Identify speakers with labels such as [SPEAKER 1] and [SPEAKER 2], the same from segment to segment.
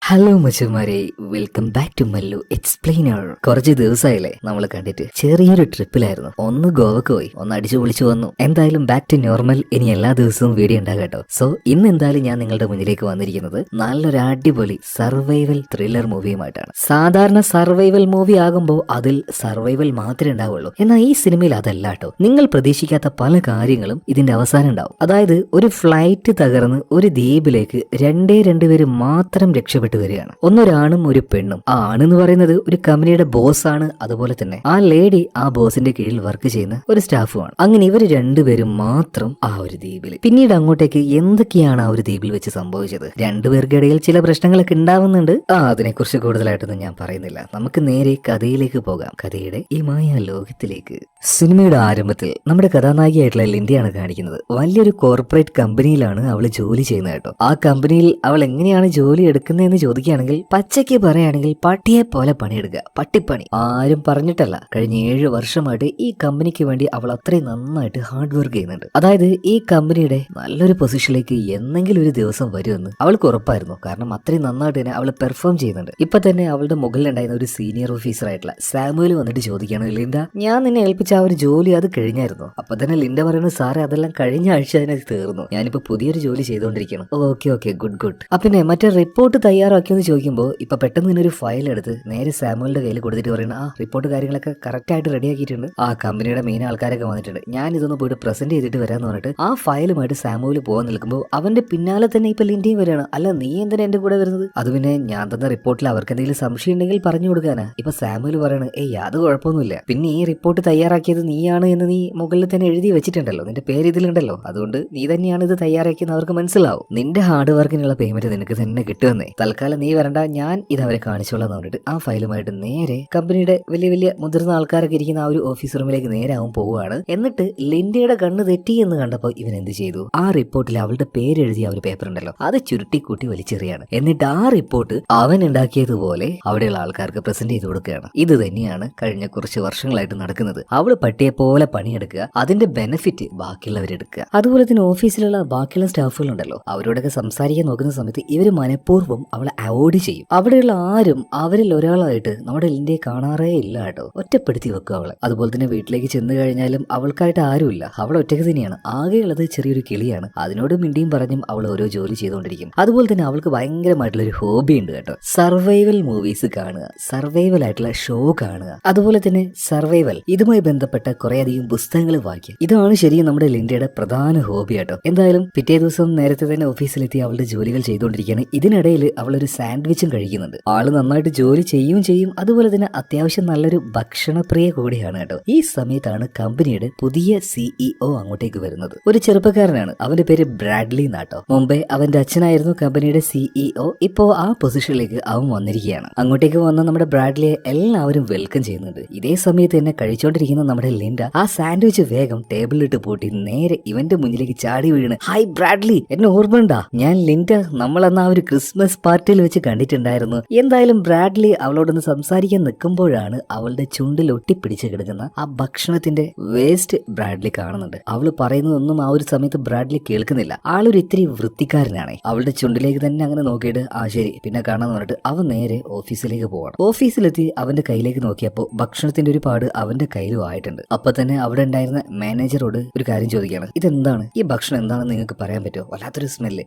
[SPEAKER 1] Hello മച്ചുമാരെ, welcome back to Mallu explainer. കുറച്ച് ദിവസമായില്ലേ നമ്മൾ കണ്ടിട്ട്. ചെറിയൊരു ട്രിപ്പിലായിരുന്നു. ഒന്ന് ഗോവക്ക് പോയി, ഒന്ന് അടിച്ചു പൊളിച്ചു വന്നു. എന്തായാലും ബാക്ക് ടു നോർമൽ. ഇനി എല്ലാ ദിവസവും വീഡിയോ ഉണ്ടാകും കേട്ടോ. സോ ഇന്ന് എന്തായാലും ഞാൻ നിങ്ങളുടെ മുന്നിലേക്ക് വന്നിരിക്കുന്നത് നല്ലൊരു അടിപൊളി സർവൈവൽ ത്രില്ലർ മൂവിയുമായിട്ടാണ്. സാധാരണ സർവൈവൽ മൂവി ആകുമ്പോൾ അതിൽ സർവൈവൽ മാത്രമേ ഉണ്ടാവുള്ളൂ. എന്നാൽ ഈ സിനിമയിൽ അതല്ല കേട്ടോ. നിങ്ങൾ പ്രതീക്ഷിക്കാത്ത പല കാര്യങ്ങളും ഇതിന്റെ അവസാനം ഉണ്ടാവും. അതായത് ഒരു ഫ്ലൈറ്റ് തകർന്ന് ഒരു ദ്വീപിലേക്ക് രണ്ടുപേര് മാത്രം രക്ഷപ്പെട്ടു വരികയാണ്. ഒന്നൊരാണും ഒരു പെണ്ണും. ആ ആണെന്ന് പറയുന്നത് ഒരു കമ്പനിയുടെ ബോസ് ആണ്. അതുപോലെ തന്നെ ആ ലേഡി ആ ബോസിന്റെ കീഴിൽ വർക്ക് ചെയ്യുന്ന ഒരു സ്റ്റാഫുമാണ്. അങ്ങനെ ഇവര് രണ്ടുപേരും മാത്രം ആ ഒരു ദ്വീപിൽ. പിന്നീട് അങ്ങോട്ടേക്ക് എന്തൊക്കെയാണ് ആ ഒരു ദ്വീപിൽ വെച്ച് സംഭവിച്ചത്? രണ്ടുപേർക്കിടയിൽ ചില പ്രശ്നങ്ങളൊക്കെ ഉണ്ടാവുന്നുണ്ട്. അതിനെക്കുറിച്ച് കൂടുതലായിട്ടൊന്നും ഞാൻ പറയുന്നില്ല. നമുക്ക് നേരെ കഥയിലേക്ക് പോകാം. കഥയുടെ ഈ മായ ലോകത്തിലേക്ക്. സിനിമയുടെ ആരംഭത്തിൽ നമ്മുടെ കഥാനായികയായിട്ടുള്ള ലിൻഡയാണ് കാണിക്കുന്നത്. വലിയൊരു കോർപ്പറേറ്റ് കമ്പനിയിലാണ് അവൾ ജോലി ചെയ്യുന്നത് കേട്ടോ. ആ കമ്പനിയിൽ അവൾ എങ്ങനെയാണ് ജോലി എടുക്കുന്നതെന്ന് ചോദിക്കുകയാണെങ്കിൽ പച്ചയ്ക്ക് പറയുകയാണെങ്കിൽ പട്ടിയെ പോലെ പണിയെടുക്കുക. പട്ടിപ്പണി. ആരും പറഞ്ഞിട്ടല്ല. കഴിഞ്ഞ 7 വർഷമായിട്ട് ഈ കമ്പനിക്ക് വേണ്ടി അവൾ അത്രയും നന്നായിട്ട് ഹാർഡ് വർക്ക് ചെയ്യുന്നുണ്ട്. അതായത് ഈ കമ്പനിയുടെ നല്ലൊരു പൊസിഷനിലേക്ക് എന്നെങ്കിലും ഒരു ദിവസം വരുമെന്ന് അവൾക്ക് ഉറപ്പായിരുന്നു. കാരണം അത്രയും നന്നായിട്ട് തന്നെ അവൾ പെർഫോം ചെയ്യുന്നുണ്ട്. ഇപ്പൊ തന്നെ അവളുടെ മുകളിലുണ്ടായിരുന്ന ഒരു സീനിയർ ഓഫീസർ ആയിട്ടുള്ള സാമുവൽ വന്നിട്ട് ചോദിക്കുകയാണ്, ലിൻഡ, ഞാൻ നിന്നെ ഏൽപ്പിച്ച ആ ഒരു ജോലി അത് കഴിഞ്ഞായിരുന്നു? അപ്പൊ തന്നെ ലിൻഡ പറയുന്നത്, സാറേ അതെല്ലാം കഴിഞ്ഞ ആഴ്ച തന്നെ തീർന്നു. ഞാനിപ്പോ പുതിയൊരു ജോലി ചെയ്തുകൊണ്ടിരിക്കണം. Okay good. പിന്നെ മറ്റേ റിപ്പോർട്ട് തയ്യാറാക്കിയെന്ന് ചോദിക്കുമ്പോൾ ഇപ്പൊ പെട്ടെന്ന് തന്നെ ഒരു ഫയൽ എടുത്ത് നേരെ സാമുവലിന്റെ കയ്യിൽ കൊടുത്തിട്ട് പറയുന്നത്, ആ റിപ്പോർട്ട് കാര്യങ്ങളൊക്കെ കറക്റ്റ് ആയിട്ട് റെഡിയാക്കിയിട്ടുണ്ട്. ആ കമ്പനിയുടെ മെയിൻ ആൾക്കാരൊക്കെ വന്നിട്ടുണ്ട്. ഞാൻ ഇതൊന്ന് പോയിട്ട് പ്രസന്റ് ചെയ്തിട്ട് വരാന്ന് പറഞ്ഞിട്ട് ആ ഫയലുമായിട്ട് സാമുവൽ പോകാൻ നിൽക്കുമ്പോൾ അവന്റെ പിന്നാലെ തന്നെ ഇപ്പൊ ലിൻഡയും വരികയാണ്. അല്ല, നീ എന്തിനാ എന്റെ കൂടെ വരുന്നത്? അത് പിന്നെ ഞാൻ തന്ന റിപ്പോർട്ടിൽ അവർക്ക് എന്തെങ്കിലും സംശയം ഉണ്ടെങ്കിൽ പറഞ്ഞു കൊടുക്കാനാ. ഇപ്പൊ സാമുവൽ പറയണത്, അത് കുഴപ്പമൊന്നുമില്ല. പിന്നെ ഈ റിപ്പോർട്ട് തയ്യാറാക്കിയത് നീയാണ് എന്ന് നീ മുകളിൽ തന്നെ എഴുതി വെച്ചിട്ടുണ്ടല്ലോ. നിന്റെ പേര് ഇതിലുണ്ടല്ലോ. അതുകൊണ്ട് നീ തന്നെയാണ് ഇത് തയ്യാറാക്കിയെന്ന് അവർക്ക് മനസ്സിലാവും. നിന്റെ ഹാർഡ് വർക്കിനുള്ള പേയ്മെന്റ് നിനക്ക് തന്നെ കിട്ടുമെന്നേ. തൽക്കാലം നീ വരണ്ട, ഞാൻ ഇത് അവരെ കാണിച്ചോളാം എന്ന് പറഞ്ഞിട്ട് ആ ഫയലുമായിട്ട് നേരെ കമ്പനിയുടെ വലിയ മുതിർന്ന ആൾക്കാരൊക്കെ ഇരിക്കുന്ന ആ ഒരു ഓഫീസ് റൂമിലേക്ക് നേരെ അവൻ പോവുകയാണ്. എന്നിട്ട് ലിൻഡയുടെ കണ്ണ് തെറ്റി എന്ന് കണ്ടപ്പോൾ ഇവൻ എന്ത് ചെയ്തു? ആ റിപ്പോർട്ടിൽ അവളുടെ പേരെഴുതിയ ഒരു പേപ്പർ ഉണ്ടല്ലോ, അത് ചുരുട്ടിക്കൂട്ടി വലിച്ചെറിയാണ്. എന്നിട്ട് ആ റിപ്പോർട്ട് അവൻ ഉണ്ടാക്കിയതുപോലെ അവിടെയുള്ള ആൾക്കാർക്ക് പ്രസന്റ് ചെയ്ത് കൊടുക്കുകയാണ്. ഇത് തന്നെയാണ് കഴിഞ്ഞ കുറച്ച് വർഷങ്ങളായിട്ട് നടക്കുന്നത്. അവള് പട്ടിയെ പോലെ പണിയെടുക്കുക, അതിന്റെ ബെനിഫിറ്റ് ബാക്കിയുള്ളവരെടുക്കുക. അതുപോലെ തന്നെ ഓഫീസിലുള്ള ബാക്കിയുള്ള സ്റ്റാഫുകളുണ്ടല്ലോ, അവരോടൊക്കെ സംസാരിക്കാൻ നോക്കുന്ന സമയത്ത് ഇവര് മനഃപൂർവ്വം അവളെ അവോയ്ഡ് ചെയ്യും. അവിടെയുള്ള ആരും അവരിൽ ഒരാളായിട്ട് നമ്മുടെ ലിൻഡയെ കാണാറേ ഇല്ല കേട്ടോ. ഒറ്റപ്പെടുത്തി വെക്കുക അവളെ. അതുപോലെ തന്നെ വീട്ടിലേക്ക് ചെന്ന് കഴിഞ്ഞാലും അവൾക്കായിട്ട് ആരുമില്ല. അവൾ ഒറ്റയ്ക്ക് തന്നെയാണ്. ആകെയുള്ളത് ചെറിയൊരു കിളിയാണ്. അതിനോട് മിണ്ടിയും പറഞ്ഞും അവൾ ഓരോ ജോലി ചെയ്തുകൊണ്ടിരിക്കും. അതുപോലെ തന്നെ അവൾക്ക് ഭയങ്കരമായിട്ടുള്ള ഒരു ഹോബി ഉണ്ട് കേട്ടോ. സർവൈവൽ മൂവീസ് കാണുക, സർവൈവൽ ആയിട്ടുള്ള ഷോ കാണുക, അതുപോലെ തന്നെ സർവൈവൽ ഇതുമായി ബന്ധപ്പെട്ട കുറേയധികം പുസ്തകങ്ങൾ വായിക്കുക. ഇതാണ് ശരിക്കും നമ്മുടെ ലിൻഡയുടെ പ്രധാന ഹോബി കേട്ടോ. എന്തായാലും പിറ്റേ ദിവസം നേരത്തെ തന്നെ ഓഫീസിലെത്തി അവളുടെ ജോലികൾ ചെയ്തുകൊണ്ടിരിക്കുകയാണ്. ഇതിനിടയിൽ അവളൊരു സാൻഡ്വിച്ചും കഴിക്കുന്നുണ്ട്. ആള് നന്നായിട്ട് ജോലി ചെയ്യും. അതുപോലെ തന്നെ അത്യാവശ്യം നല്ലൊരു ഭക്ഷണപ്രിയ കൂടിയാണ് കേട്ടോ. ഈ സമയത്താണ് കമ്പനിയുടെ പുതിയ CEO അങ്ങോട്ടേക്ക് വരുന്നത്. ഒരു ചെറുപ്പക്കാരനാണ്. അവന്റെ പേര് ബ്രാഡ്ലി എന്നാട്ടോ. മുമ്പേ അവന്റെ അച്ഛനായിരുന്നു കമ്പനിയുടെ CEO. ഇപ്പോ ആ പൊസിഷനിലേക്ക് അവൻ വന്നിരിക്കുകയാണ്. അങ്ങോട്ടേക്ക് വന്ന നമ്മുടെ ബ്രാഡ്ലിയെ എല്ലാവരും വെൽക്കം ചെയ്യുന്നുണ്ട്. ഇതേ സമയത്ത് തന്നെ കഴിച്ചോണ്ടിരിക്കുന്ന നമ്മുടെ ലിൻഡ ആ സാൻഡ്വിച്ച് വേഗം ടേബിളിലിട്ട് പൂട്ടി നേരെ ഇവന്റെ മുന്നിലേക്ക് ചാടി വീണ്, ഹായ് ബ്രാഡ്ലി, എന്നെ ഓർമ്മയുണ്ടാ? ഞാൻ ലിൻഡ, നമ്മളന്ന് ആ ഒരു ക്രിസ്മസ് പാർട്ടിയിൽ വെച്ച് കണ്ടിട്ടുണ്ടായിരുന്നു. എന്തായാലും ബ്രാഡ്ലി അവളോടൊന്ന് സംസാരിക്കാൻ നിൽക്കുമ്പോഴാണ് അവളുടെ ചുണ്ടിൽ ഒട്ടിപ്പിടിച്ച് കിടക്കുന്ന ആ ഭക്ഷണത്തിന്റെ വേസ്റ്റ് ബ്രാഡ്ലി കാണുന്നുണ്ട്. അവള് പറയുന്നതൊന്നും ആ ഒരു സമയത്ത് ബ്രാഡ്ലി കേൾക്കുന്നില്ല. ആളൊരു ഇത്തിരി വൃത്തിക്കാരനാണ്. അവളുടെ ചുണ്ടിലേക്ക് തന്നെ അങ്ങനെ നോക്കിയിട്ട് ആ ശരി പിന്നെ കാണാന്ന് പറഞ്ഞിട്ട് അവൻ നേരെ ഓഫീസിലേക്ക് പോകണം. ഓഫീസിലെത്തി അവന്റെ കയ്യിലേക്ക് നോക്കിയപ്പോൾ ഭക്ഷണത്തിന്റെ ഒരു പാട് അവന്റെ കയ്യിലും ആയിട്ടുണ്ട്. അപ്പൊ തന്നെ അവിടെ ഉണ്ടായിരുന്ന മാനേജറോട് ഒരു കാര്യം ചോദിക്കുകയാണ്, ഇതെന്താണ്? ഈ ഭക്ഷണം എന്താണെന്ന് നിങ്ങൾക്ക് പറയാൻ പറ്റുമോ? വല്ലാത്തൊരു സ്മെല്ല്.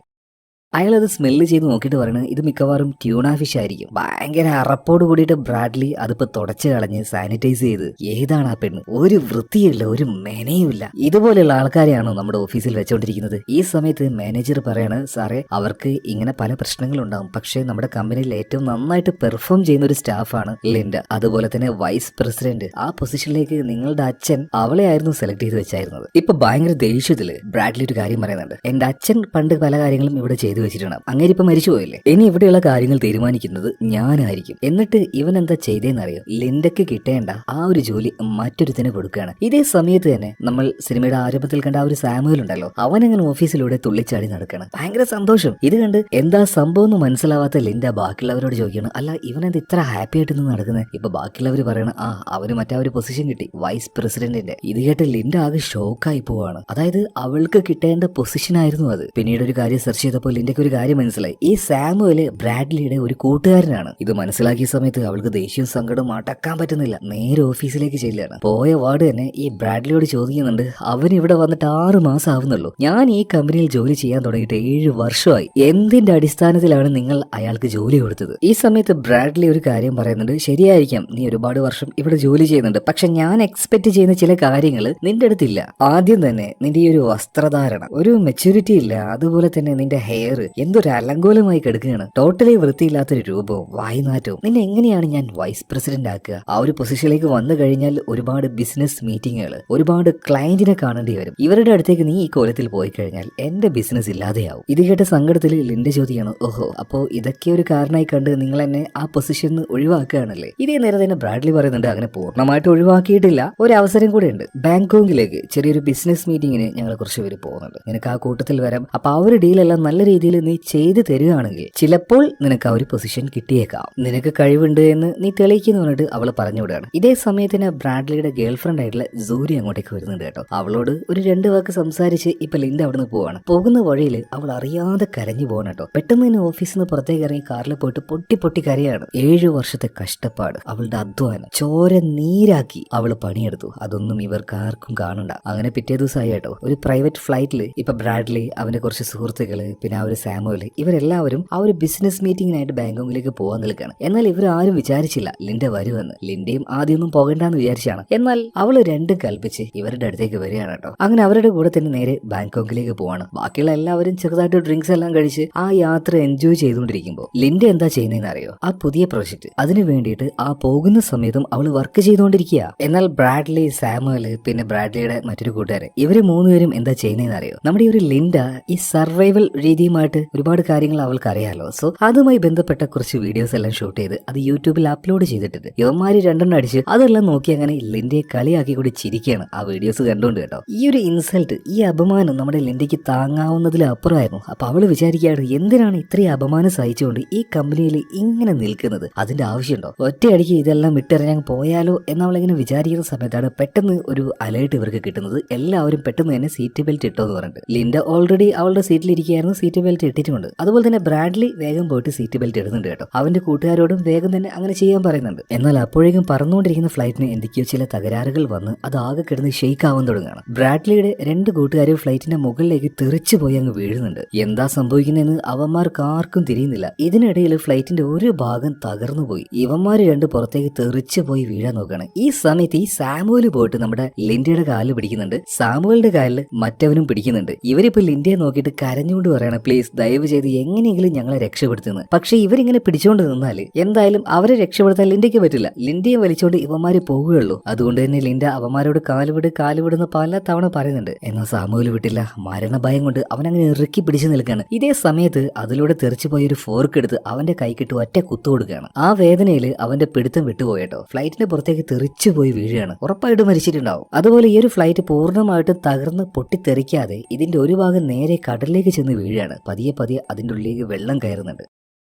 [SPEAKER 1] അയാളത് സ്മെല്ല് ചെയ്ത് നോക്കിയിട്ട് പറയുന്നത്, ഇത് മിക്കവാറും ട്യൂണ ഫിഷ് ആയിരിക്കും. ഭയങ്കര അറപ്പോട് കൂടിയിട്ട് ബ്രാഡ്ലി അതിപ്പോ തുടച്ചു കളഞ്ഞ് സാനിറ്റൈസ് ചെയ്ത്, ഏതാണ് ആ പെണ്ണ്? ഒരു വൃത്തിയില്ല, ഒരു മെനയുമില്ല. ഇതുപോലെയുള്ള ആൾക്കാരെയാണോ നമ്മുടെ ഓഫീസിൽ വെച്ചോണ്ടിരിക്കുന്നത്? ഈ സമയത്ത് മാനേജർ പറയാണ്, സാറേ അവർക്ക് ഇങ്ങനെ പല പ്രശ്നങ്ങളുണ്ടാവും. പക്ഷേ നമ്മുടെ കമ്പനിയിൽ ഏറ്റവും നന്നായിട്ട് പെർഫോം ചെയ്യുന്ന ഒരു സ്റ്റാഫാണ് ലിൻഡ. അതുപോലെ തന്നെ വൈസ് പ്രസിഡന്റ്, ആ പൊസിഷനിലേക്ക് നിങ്ങളുടെ അച്ഛൻ അവളെ ആയിരുന്നു സെലക്ട് ചെയ്ത് വെച്ചായിരുന്നത്. ഇപ്പൊ ഭയങ്കര ദേഷ്യത്തില് ബ്രാഡ്ലി ഒരു കാര്യം പറയുന്നുണ്ട്, എന്റെ അച്ഛൻ പണ്ട് പല കാര്യങ്ങളും ഇവിടെ ചെയ്തു വെച്ചിട്ടുണ്ട്. അങ്ങനെ ഇപ്പൊ മരിച്ചുപോയില്ലേ? ഇനി ഇവിടെയുള്ള കാര്യങ്ങൾ തീരുമാനിക്കുന്നത് ഞാനായിരിക്കും. എന്നിട്ട് ഇവൻ എന്താ ചെയ്തേന്നറിയോ? ലിൻഡയ്ക്ക് കിട്ടേണ്ട ആ ഒരു ജോലി മറ്റൊരുത്തിന് കൊടുക്കുകയാണ്. ഇതേ സമയത്ത് തന്നെ നമ്മൾ സിനിമയുടെ ആരംഭത്തിൽ കണ്ട ആ ഒരു സാമുവൽ ഉണ്ടല്ലോ, അവൻ അങ്ങനെ ഓഫീസിലൂടെ തുള്ളിച്ചാടി നടക്കണം. ഭയങ്കര സന്തോഷം. ഇത് കണ്ട് എന്താ സംഭവം എന്ന് മനസ്സിലാവാത്ത ലിൻഡ ബാക്കിയുള്ളവരോട് ചോദിക്കണം, അല്ല ഇവനെന്ത് ഇത്ര ഹാപ്പി ആയിട്ട് നടക്കുന്നത്? ഇപ്പൊ ബാക്കിയുള്ളവർ പറയണം, അവന് മറ്റേ ഒരു പൊസിഷൻ കിട്ടി, വൈസ് പ്രസിഡന്റിന്റെ. ഇത് കേട്ട് ലിൻഡ ആകെ ഷോക്കായി പോവാണ്. അതായത് അവൾക്ക് കിട്ടേണ്ട പൊസിഷൻ ആയിരുന്നു അത്. പിന്നീട് ഒരു കാര്യം സെർച്ച് ചെയ്തപ്പോൾ ലിൻഡ ലിൻഡയ്ക്ക് ഒരു കാര്യം മനസ്സിലായി. ഈ സാമുവല് ബ്രാഡ്ലിയുടെ ഒരു കൂട്ടുകാരനാണ്. ഇത് മനസ്സിലാക്കിയ സമയത്ത് അവൾക്ക് ദേഷ്യവും സങ്കടവും അടക്കാൻ പറ്റുന്നില്ല. നേരെ ഓഫീസിലേക്ക് ചെല്ലുകയാണ്. പോയ വാർഡ് തന്നെ ഈ ബ്രാഡ്ലിയോട് ചോദിക്കുന്നുണ്ട്, അവൻ ഇവിടെ വന്നിട്ട് 6 മാസം ആവുന്നുള്ളൂ, ഞാൻ ഈ കമ്പനിയിൽ ജോലി ചെയ്യാൻ തുടങ്ങിയിട്ട് 7 വർഷമായി, എന്തിന്റെ അടിസ്ഥാനത്തിലാണ് നിങ്ങൾ അയാൾക്ക് ജോലി കൊടുത്തത്? ഈ സമയത്ത് ബ്രാഡ്ലി ഒരു കാര്യം പറയുന്നുണ്ട്, ശരിയായിരിക്കാം, നീ ഒരുപാട് വർഷം ഇവിടെ ജോലി ചെയ്യുന്നുണ്ട്, പക്ഷെ ഞാൻ എക്സ്പെക്ട് ചെയ്യുന്ന ചില കാര്യങ്ങൾ നിന്റെ അടുത്തില്ല. ആദ്യം തന്നെ നിന്റെ ഈ ഒരു വസ്ത്രധാരണ, ഒരു മെച്യൂരിറ്റി ഇല്ല, അതുപോലെ തന്നെ നിന്റെ ഹെയർ എന്തൊരു അലങ്കോലമായി കിടക്കുകയാണ്, ടോട്ടലി വൃത്തിയില്ലാത്തൊരു രൂപവും വായ്നാറ്റവും. നിന്നെ എങ്ങനെയാണ് ഞാൻ വൈസ് പ്രസിഡന്റ് ആക്കുക? ആ ഒരു പൊസിഷനിലേക്ക് വന്നു കഴിഞ്ഞാൽ ഒരുപാട് ബിസിനസ് മീറ്റിങ്ങുകൾ, ഒരുപാട് ക്ലയന്റിനെ കാണേണ്ടി വരും. ഇവരുടെ അടുത്തേക്ക് നീ ഈ കോലത്തിൽ പോയി കഴിഞ്ഞാൽ എന്റെ ബിസിനസ് ഇല്ലാതെയാവും. ഇത് കേട്ട സങ്കടത്തിൽ ലിൻഡ ചോദിക്കുകയാണ്, ഓഹോ, അപ്പോ ഇതൊക്കെ ഒരു കാരണമായി കണ്ട് നിങ്ങൾ എന്നെ ആ പൊസിഷനിൽ നിന്ന് ഒഴിവാക്കുകയാണല്ലേ? ഇതേ നേരം തന്നെ ബ്രാഡ്ലി പറയുന്നുണ്ട്, അങ്ങനെ പൂർണ്ണമായിട്ട് ഒഴിവാക്കിയിട്ടില്ല, ഒരു അവസരം കൂടെ ഉണ്ട്. ബാങ്കോക്കിലേക്ക് ചെറിയൊരു ബിസിനസ് മീറ്റിങ്ങിന് ഞങ്ങൾ കുറച്ച് പേര് പോകുന്നുണ്ട്, നിനക്ക് ആ കൂട്ടത്തിൽ വരാം. അപ്പൊ ആ ഒരു ഡീലെല്ലാം നല്ല രീതിയിൽ നീ ചെയ്ത് തരികയാണെങ്കിൽ ചിലപ്പോൾ നിനക്ക് ആ ഒരു പൊസിഷൻ കിട്ടിയേക്കാം, നിനക്ക് കഴിവുണ്ട് എന്ന് നീ തെളിയിക്കുന്നു പറഞ്ഞിട്ട് അവൾ പറഞ്ഞു വിടുകയാണ്. ഇതേ സമയത്തിന് ബ്രാഡ്ലിയുടെ ഗേൾ ഫ്രണ്ട് ആയിട്ടുള്ള സൂര്യ അങ്ങോട്ടേക്ക് വരുന്നുണ്ട് കേട്ടോ. അവളോട് ഒരു 2 വാക്ക് സംസാരിച്ച് ഇപ്പൊ ലിൻഡ അവിടുന്ന് പോവാണ്. പോകുന്ന വഴിയിൽ അവൾ അറിയാതെ കരഞ്ഞു പോകണം കേട്ടോ. പെട്ടെന്ന് തന്നെ ഓഫീസിൽ നിന്ന് പുറത്തേക്ക് ഇറങ്ങി കാറിൽ പോയിട്ട് പൊട്ടി പൊട്ടി കരയാണ്. 7 വർഷത്തെ കഷ്ടപ്പാട്, അവളുടെ അധ്വാനം ചോര നീരാക്കി അവൾ പണിയെടുത്തു. അതൊന്നും ഇവർക്ക് ആർക്കും കാണണ്ട. അങ്ങനെ പിറ്റേ ദിവസമായി കേട്ടോ, ഒരു പ്രൈവറ്റ് ഫ്ലൈറ്റിൽ ഇപ്പൊ ബ്രാഡ്ലി, അവന്റെ കുറച്ച് സുഹൃത്തുക്കള്, പിന്നെ ആ ഒരു സാമുവൽ, ഇവരെല്ലാവരും ആ ഒരു ബിസിനസ് മീറ്റിംഗിനായിട്ട് ബാങ്കോക്കിലേക്ക് പോകാൻ നിൽക്കുകയാണ്. എന്നാൽ ഇവരാരും വിചാരിച്ചില്ല ലിൻഡ വരുമെന്ന്. ലിൻഡയും ആദ്യമൊന്നും പോകണ്ടെന്ന് വിചാരിച്ചാണ്. എന്നാൽ അവള് രണ്ടും കൽപ്പിച്ച് ഇവരുടെ അടുത്തേക്ക് വരികയാണ് കേട്ടോ. അങ്ങനെ അവരുടെ കൂടെ തന്നെ നേരെ ബാങ്കോക്കിലേക്ക് പോവാണ്. ബാക്കിയുള്ള എല്ലാവരും ചെറുതായിട്ട് ഡ്രിങ്ക്സ് എല്ലാം കഴിച്ച് ആ യാത്ര എൻജോയ് ചെയ്തുകൊണ്ടിരിക്കുമ്പോൾ ലിൻഡ എന്താ ചെയ്യുന്നതെന്ന് അറിയോ? ആ പുതിയ പ്രോജക്റ്റ്, അതിനു വേണ്ടിയിട്ട് ആ പോകുന്ന സമയത്തും അവൾ വർക്ക് ചെയ്തുകൊണ്ടിരിക്കുക. എന്നാൽ ബ്രാഡ്ലി, സാമുവല്, പിന്നെ ബ്രാഡ്ലിയുടെ മറ്റൊരു കൂട്ടുകാരൻ, ഇവര് 3 പേരും എന്താ ചെയ്യുന്നതെന്ന് അറിയോ? നമ്മുടെ ഈ ഒരു ലിൻഡ ഈ സർവൈവൽ രീതിയുമായിട്ട് ഒരുപാട് കാര്യങ്ങൾ അവൾക്ക് അറിയാലോ. സോ അതുമായി ബന്ധപ്പെട്ട കുറച്ച് വീഡിയോസ് എല്ലാം ഷൂട്ട് ചെയ്ത് അത് യൂട്യൂബിൽ അപ്ലോഡ് ചെയ്തിട്ടുണ്ട്. ഇവന്മാര് 2 അടിച്ച് അതെല്ലാം നോക്കി അങ്ങനെ ലിൻഡയെ കളിയാക്കി കൂടി ചിരിക്കുകയാണ് ആ വീഡിയോസ് കണ്ടുകൊണ്ട് കേട്ടോ. ഈ ഒരു ഇൻസൾട്ട്, ഈ അപമാനം നമ്മുടെ ലിൻഡയ്ക്ക് താങ്ങാവുന്നതിലപ്പുറമായിരുന്നു. അപ്പൊ അവള് വിചാരിക്കുകയാണ്, എന്തിനാണ് ഇത്രയും അപമാനം സഹിച്ചുകൊണ്ട് ഈ കമ്പനിയിൽ ഇങ്ങനെ നിൽക്കുന്നത്? അതിന്റെ ആവശ്യമുണ്ടോ? ഒറ്റയടിക്ക് ഇതെല്ലാം വിട്ടിറങ്ങാൻ പോയാലോ എന്നവളിങ്ങനെ വിചാരിക്കുന്ന സമയത്താണ് പെട്ടെന്ന് ഒരു അലേർട്ട് ഇവർക്ക് കിട്ടുന്നത്. എല്ലാവരും പെട്ടെന്ന് തന്നെ സീറ്റ് ബെൽറ്റ് ഇട്ടോ എന്ന് പറഞ്ഞിട്ട്. ലിൻഡ ഓൾറെഡി അവളുടെ സീറ്റിൽ ഇരിക്കുകയായിരുന്നു, സീറ്റ് ബെൽറ്റ് ഇട്ടിട്ടുണ്ട്. അതുപോലെ തന്നെ ബ്രാഡ്ലി വേഗം പോയിട്ട് സീറ്റ് ബെൽറ്റ് ഇടുന്നുണ്ട് കേട്ടോ. അവന്റെ കൂട്ടുകാരോടും വേഗം തന്നെ അങ്ങനെ ചെയ്യാൻ പറയുന്നുണ്ട്. എന്നാൽ അപ്പോഴേക്കും പറന്നുകൊണ്ടിരിക്കുന്ന ഫ്ലൈറ്റിന് എന്തൊക്കെയോ ചില തകരാറുകൾ വന്ന് അത് ആകെ കിടന്ന് ഷെയ്ക്ക് ആവാൻ തുടങ്ങുകയാണ്. ബ്രാഡ്ലിയുടെ 2 കൂട്ടുകാരും ഫ്ലൈറ്റിന്റെ മുകളിലേക്ക് തെറിച്ചു പോയി അങ്ങ് വീഴുന്നുണ്ട്. എന്താ സംഭവിക്കുന്നതെന്ന് അവന്മാർക്ക് ആർക്കും തിരിയുന്നില്ല. ഇതിനിടയിൽ ഫ്ലൈറ്റിന്റെ ഒരു ഭാഗം തകർന്നു പോയി. ഇവന്മാര് 2 പുറത്തേക്ക് തെറിച്ചു പോയി വീഴാൻ നോക്കുകയാണ്. ഈ സമയത്ത് ഈ സാമുവല് പോയിട്ട് നമ്മുടെ ലിൻഡയുടെ കാലിൽ പിടിക്കുന്നുണ്ട്. സാമുവലിന്റെ കാലിൽ മറ്റവനും പിടിക്കുന്നുണ്ട്. ഇവരിപ്പോ ലിൻഡയെ നോക്കിയിട്ട് കരഞ്ഞുകൊണ്ട് പറയണം, പ്ലീസ് ദയവ് ചെയ്ത് എങ്ങനെയെങ്കിലും ഞങ്ങളെ രക്ഷപ്പെടുത്തുന്നത്. പക്ഷെ ഇവരിങ്ങനെ പിടിച്ചോണ്ട് നിന്നാല് എന്തായാലും അവരെ രക്ഷപ്പെടുത്താൻ ലിൻഡയ്ക്ക് പറ്റില്ല. ലിൻഡയെ വലിച്ചോണ്ട് ഇവന്മാര് പോവുകയുള്ളൂ. അതുകൊണ്ട് തന്നെ ലിൻഡ അവന്മാരോട് കാലുവിടുന്ന പല തവണ പറയുന്നുണ്ട്. എന്നാൽ സാമുവല് വിട്ടില്ല. മരണഭയം കൊണ്ട് അവനങ്ങനെ ഇറുക്കി പിടിച്ചു നിൽക്കുകയാണ്. ഇതേ സമയത്ത് അതിലൂടെ തെറിച്ചു പോയ ഒരു ഫോർക്ക് എടുത്ത് അവന്റെ കൈക്കിട്ട് ഒറ്റ കുത്തു കൊടുക്കുകയാണ്. ആ വേദനയിൽ അവന്റെ പിടുത്തം വിട്ടുപോയിട്ടോ. ഫ്ലൈറ്റിന്റെ പുറത്തേക്ക് തെറിച്ചു പോയി വീഴുകയാണ്. ഉറപ്പായിട്ട് മരിച്ചിട്ടുണ്ടാവും. അതുപോലെ ഈ ഒരു ഫ്ലൈറ്റ് പൂർണ്ണമായിട്ടും തകർന്ന് പൊട്ടിത്തെറിക്കാതെ ഇതിന്റെ ഒരു ഭാഗം നേരെ കടലിലേക്ക് ചെന്ന് വീഴുകയാണ്. പതിയെ പതിയെ അതിന്റെ ഉള്ളിലേക്ക് വെള്ളം കയറുന്നുണ്ട്.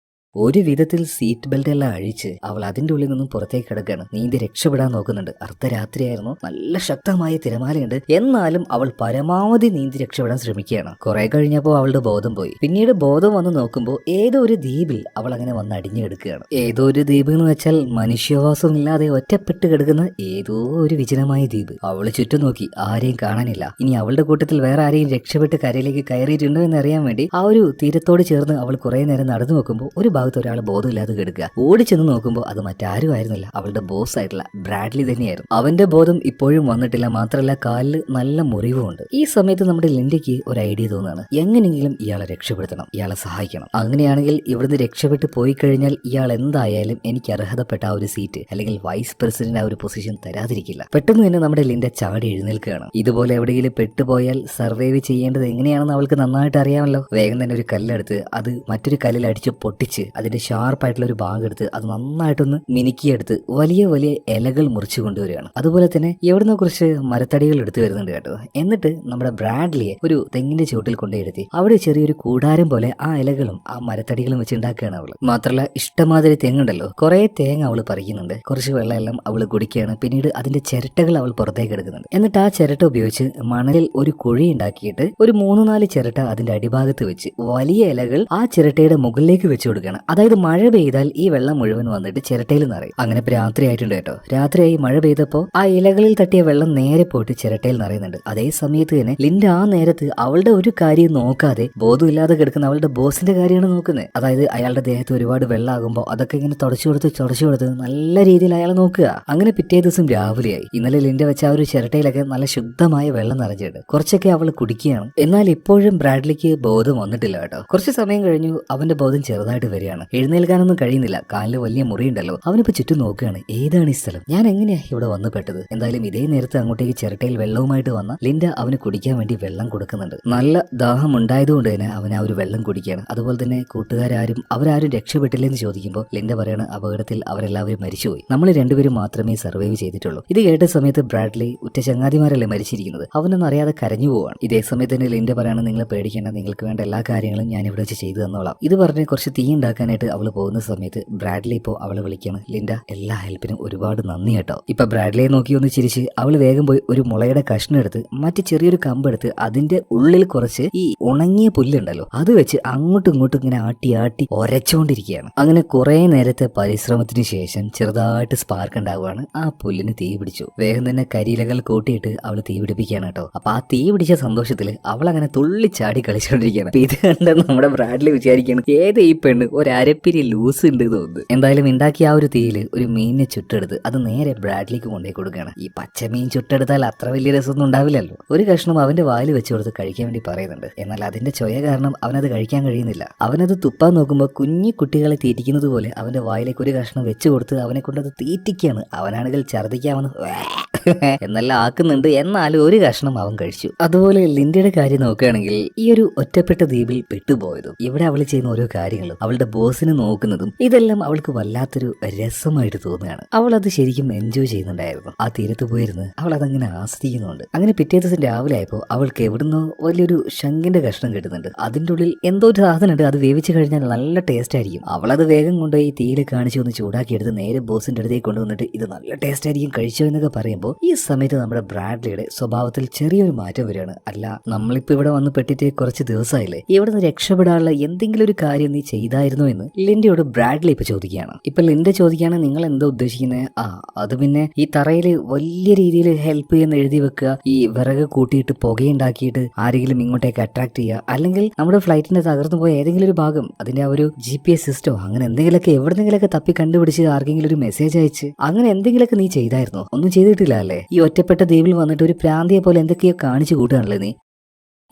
[SPEAKER 1] ഒരു വിധത്തിൽ സീറ്റ് ബെൽറ്റ് എല്ലാം അഴിച്ച് അവൾ അതിന്റെ ഉള്ളിൽ നിന്നും പുറത്തേക്ക് കിടക്കുകയാണ്. നീന്തി രക്ഷപ്പെടാൻ നോക്കുന്നുണ്ട്. അർദ്ധരാത്രിയായിരുന്നു, നല്ല ശക്തമായ തിരമാലയുണ്ട്. എന്നാലും അവൾ പരമാവധി നീന്തി രക്ഷപ്പെടാൻ ശ്രമിക്കുകയാണ്. കുറെ കഴിഞ്ഞപ്പോൾ അവളുടെ ബോധം പോയി. പിന്നീട് ബോധം വന്ന് നോക്കുമ്പോൾ ഏതോ ഒരു ദ്വീപിൽ അവൾ അങ്ങനെ വന്ന് അടിഞ്ഞു കിടക്കുകയാണ്. ഏതോ ഒരു ദ്വീപ് എന്ന് വെച്ചാൽ മനുഷ്യവാസം ഇല്ലാതെ ഒറ്റപ്പെട്ട് കിടക്കുന്ന ഏതോ ഒരു വിജനമായ ദ്വീപ്. അവള് ചുറ്റും നോക്കി, ആരെയും കാണാനില്ല. ഇനി അവളുടെ കൂട്ടത്തിൽ വേറെ ആരെയും രക്ഷപ്പെട്ട് കരയിലേക്ക് കയറിയിട്ടുണ്ടോ എന്ന് അറിയാൻ വേണ്ടി ആ ഒരു തീരത്തോട് ചേർന്ന് അവൾ കുറെ നേരം നടന്നു നോക്കുമ്പോൾ ഒരു ഭാഗത്ത് ഒരാൾ ബോധമില്ലാതെ കിടക്കുക. ഓടിച്ചെന്ന് നോക്കുമ്പോൾ അത് മറ്റാരും ആയിരുന്നില്ല, അവളുടെ ബോസ് ആയിട്ടുള്ള ബ്രാഡ്ലി തന്നെയായിരുന്നു. അവന്റെ ബോധം ഇപ്പോഴും വന്നിട്ടില്ല. മാത്രമല്ല കാലില് നല്ല മുറിവുമുണ്ട്. ഈ സമയത്ത് നമ്മുടെ ലിൻഡയ്ക്ക് ഒരു ഐഡിയ തോന്നുകയാണ്, എങ്ങനെയെങ്കിലും ഇയാളെ രക്ഷപ്പെടുത്തണം, ഇയാളെ സഹായിക്കണം. അങ്ങനെയാണെങ്കിൽ ഇവിടുന്ന് രക്ഷപ്പെട്ട് പോയി കഴിഞ്ഞാൽ ഇയാൾ എന്തായാലും എനിക്ക് അർഹതപ്പെട്ട ആ ഒരു സീറ്റ് അല്ലെങ്കിൽ വൈസ് പ്രസിഡന്റ് ആ ഒരു പൊസിഷൻ തരാതിരിക്കില്ല. പെട്ടെന്ന് തന്നെ നമ്മുടെ ലിൻഡ ചാടി എഴുന്നേൽക്കുകയാണ്. ഇതുപോലെ എവിടെയെങ്കിലും പെട്ടുപോയാൽ സർവൈവ് ചെയ്യേണ്ടത് എങ്ങനെയാണെന്ന് അവൾക്ക് നന്നായിട്ട് അറിയാമല്ലോ. വേഗം തന്നെ ഒരു കല്ലെടുത്ത് അത് മറ്റൊരു കല്ലിൽ അടിച്ച് പൊട്ടിച്ച് അതിന്റെ ഷാർപ്പായിട്ടുള്ള ഒരു ഭാഗം എടുത്ത് അത് നന്നായിട്ടൊന്ന് മിനുക്കിയെടുത്ത് വലിയ വലിയ ഇലകൾ മുറിച്ചു കൊണ്ടുവരികയാണ്. അതുപോലെ തന്നെ എവിടുന്ന കുറച്ച് മരത്തടികൾ എടുത്തു വരുന്നുണ്ട് കേട്ടോ. എന്നിട്ട് നമ്മുടെ ബ്രാഡ്ലിയെ ഒരു തെങ്ങിന്റെ ചുവട്ടിൽ കൊണ്ടുവരുത്തി അവിടെ ചെറിയൊരു കൂടാരം പോലെ ആ ഇലകളും ആ മരത്തടികളും വെച്ച് ഉണ്ടാക്കുകയാണ് അവള്. മാത്രമല്ല ഇഷ്ടമാതിരി തെങ്ങുണ്ടല്ലോ, കുറെ തേങ്ങ അവള് പറിക്കുന്നുണ്ട്. കുറച്ച് വെള്ളമെല്ലാം അവള് കുടിക്കുകയാണ്. പിന്നീട് അതിന്റെ ചിരട്ടകൾ അവൾ പുറത്തേക്ക് എടുക്കുന്നുണ്ട്. എന്നിട്ട് ആ ചിരട്ട ഉപയോഗിച്ച് മണലിൽ ഒരു കുഴി ഉണ്ടാക്കിയിട്ട് ഒരു 3-4 ചിരട്ട അതിന്റെ അടിഭാഗത്ത് വെച്ച് വലിയ ഇലകൾ ആ ചിരട്ടയുടെ മുകളിലേക്ക് വെച്ച് കൊടുക്കുകയാണ്. അതായത് മഴ പെയ്താൽ ഈ വെള്ളം മുഴുവൻ വന്നിട്ട് ചിരട്ടയിൽ നിറയും. അങ്ങനെ ഇപ്പൊ രാത്രി ആയിട്ടുണ്ട് കേട്ടോ. രാത്രിയായി മഴ പെയ്തപ്പോ ആ ഇലകളിൽ തട്ടിയ വെള്ളം നേരെ പോയിട്ട് ചിരട്ടയിൽ നിറയുന്നുണ്ട്. അതേ സമയത്ത് തന്നെ ലിൻഡ ആ നേരത്ത് അവളുടെ ഒരു കാര്യം നോക്കാതെ ബോധമില്ലാതെ കിടക്കുന്ന അവളുടെ ബോസിന്റെ കാര്യമാണ് നോക്കുന്നത്. അതായത് അയാളുടെ ദേഹത്ത് ഒരുപാട് വെള്ളമാകുമ്പോൾ അതൊക്കെ ഇങ്ങനെ തുടച്ചു കൊടുത്ത് നല്ല രീതിയിൽ അയാളെ നോക്കുക. അങ്ങനെ പിറ്റേ ദിവസം രാവിലെയായി. ഇന്നലെ ലിൻഡ വെച്ച ആ ഒരു ചിരട്ടയിലൊക്കെ നല്ല ശുദ്ധമായ വെള്ളം നിറഞ്ഞിട്ട് കുറച്ചൊക്കെ അവൾ കുടിക്കുകയാണ്. എന്നാൽ ഇപ്പോഴും ബ്രാഡ്ലിക്ക് ബോധം വന്നിട്ടില്ല കേട്ടോ. കുറച്ച് സമയം കഴിഞ്ഞു അവന്റെ ബോധം ചെറുതായിട്ട് വരികയാണ്. എഴുന്നേൽക്കാനൊന്നും കഴിയുന്നില്ല. കാലില് വലിയ മുറിയുണ്ടല്ലോ. അവനിപ്പോ ചുറ്റും നോക്കുകയാണ്, ഏതാണ് ഈ സ്ഥലം, ഞാൻ എങ്ങനെയാ ഇവിടെ വന്നു പെട്ടത്. എന്തായാലും ഇതേ നേരത്ത് അങ്ങോട്ടേക്ക് ചിരട്ടയിൽ വെള്ളവുമായിട്ട് വന്ന ലിൻഡ അവന് കുടിക്കാൻ വേണ്ടി വെള്ളം കൊടുക്കുന്നുണ്ട്. നല്ല ദാഹം ഉണ്ടായതുകൊണ്ട് തന്നെ അവൻ ആ ഒരു വെള്ളം കുടിക്കുകയാണ്. അതുപോലെ തന്നെ കൂട്ടുകാരും അവരാരും രക്ഷപ്പെട്ടില്ലെന്ന് ചോദിക്കുമ്പോൾ ലിൻഡ പറയാണ്, അപകടത്തിൽ അവരെല്ലാവരും മരിച്ചുപോയി, നമ്മൾ രണ്ടുപേരും മാത്രമേ സർവൈവ് ചെയ്തിട്ടുള്ളൂ. ഇത് കേട്ട സമയത്ത് ബ്രാഡ്ലി ഉറ്റ ചങ്ങാതിമാരല്ലേ മരിച്ചിരിക്കുന്നത്, അവനൊന്നും അറിയാതെ കരഞ്ഞു പോവാണ്. ഇതേ സമയത്ത് തന്നെ ലിൻഡ പറയാണ്, നിങ്ങൾ പേടിക്കേണ്ട, നിങ്ങൾക്ക് വേണ്ട എല്ലാ കാര്യങ്ങളും ഞാൻ ഇവിടെ വെച്ച് ചെയ്തു തന്നോളാം. ഇത് പറഞ്ഞ് കുറച്ച് തീ ഉണ്ടാക്കാനായിട്ട് അവള് പോകുന്ന സമയത്ത് ബ്രാഡ്ലി ഇപ്പോൾ അവളെ വിളിക്കാണ്, ലിൻഡ എല്ലാ ഹെൽപ്പിനും ഒരുപാട് നന്ദി കേട്ടോ. ഇപ്പൊ ബ്രാഡ്ലിയെ നോക്കി ഒന്ന് ചിരിച്ച് അവള് വേഗം പോയി ഒരു മുളയുടെ കഷ്ണം എടുത്ത് മറ്റു ചെറിയൊരു കമ്പെടുത്ത് അതിന്റെ ഉള്ളിൽ കുറച്ച് ഈ ഉണങ്ങിയ പുല്ലുണ്ടല്ലോ അത് വെച്ച് അങ്ങോട്ടും ഇങ്ങോട്ടും ഇങ്ങനെ ആട്ടി ഒരച്ചോണ്ടിരിക്കുകയാണ്. അങ്ങനെ കുറെ നേരത്തെ പരിശ്രമത്തിന് ശേഷം ചെറുതായിട്ട് സ്പാർക്ക് ഉണ്ടാവുകയാണ്. ആ പുല്ലിന് തീ പിടിച്ചു. വേഗം തന്നെ കരിയിലകൾ കൂട്ടിയിട്ട് അവള് തീ പിടിപ്പിക്കുകയാണ് കേട്ടോ. അപ്പൊ ആ തീ പിടിച്ച സന്തോഷത്തില് അവൾ അങ്ങനെ തുള്ളിച്ചാടി കളിച്ചുകൊണ്ടിരിക്കുകയാണ്. ഇത് കണ്ട നമ്മുടെ ബ്രാഡ്ലി വിചാരിക്കുകയാണ്, ഏത് ഈ പെണ്ണ് ഒരു അരപ്പിരി ലൂസ് ഉണ്ട് തോന്നുന്നു. എന്തായാലും ഉണ്ടാക്കിയ ആ ഒരു തീയില് ഒരു മീനിനെ ചുട്ടെടുത്ത് അത് നേരെ ബ്രാഡ്ലിക്ക് കൊണ്ടേ കൊടുക്കുകയാണ്. ഈ പച്ചമീൻ ചുട്ടെടുത്താൽ അത്ര വലിയ രസമൊന്നും ഉണ്ടാവില്ലല്ലോ. ഒരു കഷ്ണം അവന്റെ വായിൽ വെച്ച് കൊടുത്ത് കഴിക്കാൻ വേണ്ടി പറയുന്നുണ്ട്. എന്നാൽ അതിന്റെ ചൊയ കാരണം അവനത് കഴിക്കാൻ കഴിയുന്നില്ല. അവനത് തുപ്പാൻ നോക്കുമ്പോൾ കുഞ്ഞു കുട്ടികളെ തീറ്റിക്കുന്നത് പോലെ അവന്റെ വായിലേക്ക് ഒരു കഷ്ണം വെച്ച് കൊടുത്ത് അവനെ കൊണ്ടത് തീറ്റിക്കുകയാണ്. അവനാണെങ്കിൽ ഛർദ്ദിക്കാമെന്ന് എന്നെല്ലാം ആക്കുന്നുണ്ട്. എന്നാലും ഒരു കഷ്ണം അവൻ കഴിച്ചു. അതുപോലെ ലിൻഡയുടെ കാര്യം നോക്കുകയാണെങ്കിൽ ഈ ഒരു ഒറ്റപ്പെട്ട ദ്വീപിൽ പെട്ടുപോയതും ഇവിടെ അവൾ ചെയ്യുന്ന ഓരോ കാര്യങ്ങളും അവളുടെ ബോസിനെ നോക്കുന്നതും ഇതെല്ലാം അവൾക്ക് വല്ലാത്തൊരു രസമായിട്ട് തോന്നുകയാണ്. അവൾ അത് ശരിക്കും എൻജോയ് ചെയ്യുന്നുണ്ടായിരുന്നു. ആ തീരത്ത് പോയിരുന്ന് അവൾ അതങ്ങനെ ആസ്വദിക്കുന്നുണ്ട്. അങ്ങനെ പിറ്റേ ദിവസം രാവിലെ ആയപ്പോൾ അവൾക്ക് എവിടുന്നോ വലിയൊരു ശംഖിന്റെ കഷ്ണം കിട്ടുന്നുണ്ട്. അതിന്റെ ഉള്ളിൽ എന്തോ ഒരു സാധനം ഉണ്ട്. അത് വേവിച്ച് കഴിഞ്ഞാൽ നല്ല ടേസ്റ്റ് ആയിരിക്കും. അവളത് വേഗം കൊണ്ടുപോയി തീയിൽ കാണിച്ച് ഒന്ന് ചൂടാക്കി എടുത്ത് നേരെ ബോസിന്റെ അടുത്തേക്ക് കൊണ്ടുവന്നിട്ട് ഇത് നല്ല ടേസ്റ്റ് ആയിരിക്കും, കഴിച്ചോ എന്നൊക്കെ പറയുമ്പോൾ ഈ സമയത്ത് നമ്മുടെ ബ്രാഡ്ലിയുടെ സ്വഭാവത്തിൽ ചെറിയൊരു മാറ്റം വരികയാണ്. അല്ല, നമ്മളിപ്പോ ഇവിടെ വന്ന് പെട്ടിട്ട് കുറച്ച് ദിവസമായില്ലേ, ഇവിടെ നിന്ന് രക്ഷപ്പെടാനുള്ള എന്തെങ്കിലും ഒരു കാര്യം നീ ചെയ്തായിരുന്നോ എന്ന് ലിൻഡയോട് ബ്രാഡ്ലി ഇപ്പൊ ചോദിക്കുകയാണ്. ഇപ്പൊ ലിൻഡ ചോദിക്കുകയാണ്, നിങ്ങൾ എന്താ ഉദ്ദേശിക്കുന്നത്? അത് പിന്നെ ഈ തറയിൽ വലിയ രീതിയിൽ ഹെൽപ്പ് ചെയ്യുന്ന എഴുതി വെക്കുക, ഈ വിറക് കൂട്ടിയിട്ട് പുകയുണ്ടാക്കിയിട്ട് ആരെങ്കിലും ഇങ്ങോട്ടേക്ക് അട്രാക്ട് ചെയ്യുക, അല്ലെങ്കിൽ നമ്മുടെ ഫ്ലൈറ്റിന്റെ തകർന്നു പോയ ഏതെങ്കിലും ഒരു ഭാഗം അതിന്റെ ആ ഒരു GPS സിസ്റ്റോ അങ്ങനെ എന്തെങ്കിലുമൊക്കെ എവിടെന്നെങ്കിലൊക്കെ തപ്പി കണ്ടുപിടിച്ച് ആർക്കെങ്കിലും ഒരു മെസ്സേജ് അയച്ച് അങ്ങനെ എന്തെങ്കിലുമൊക്കെ നീ ചെയ്തായിരുന്നോ? ഒന്നും ചെയ്തിട്ടില്ല അല്ലേ? ഈ ഒറ്റപ്പെട്ട ദ്വീപിൽ വന്നിട്ട് ഒരു പ്രാന്തിയെ പോലെ എന്തൊക്കെയോ കാണിച്ചു കൂട്ടുകയാണല്ലേ നീ?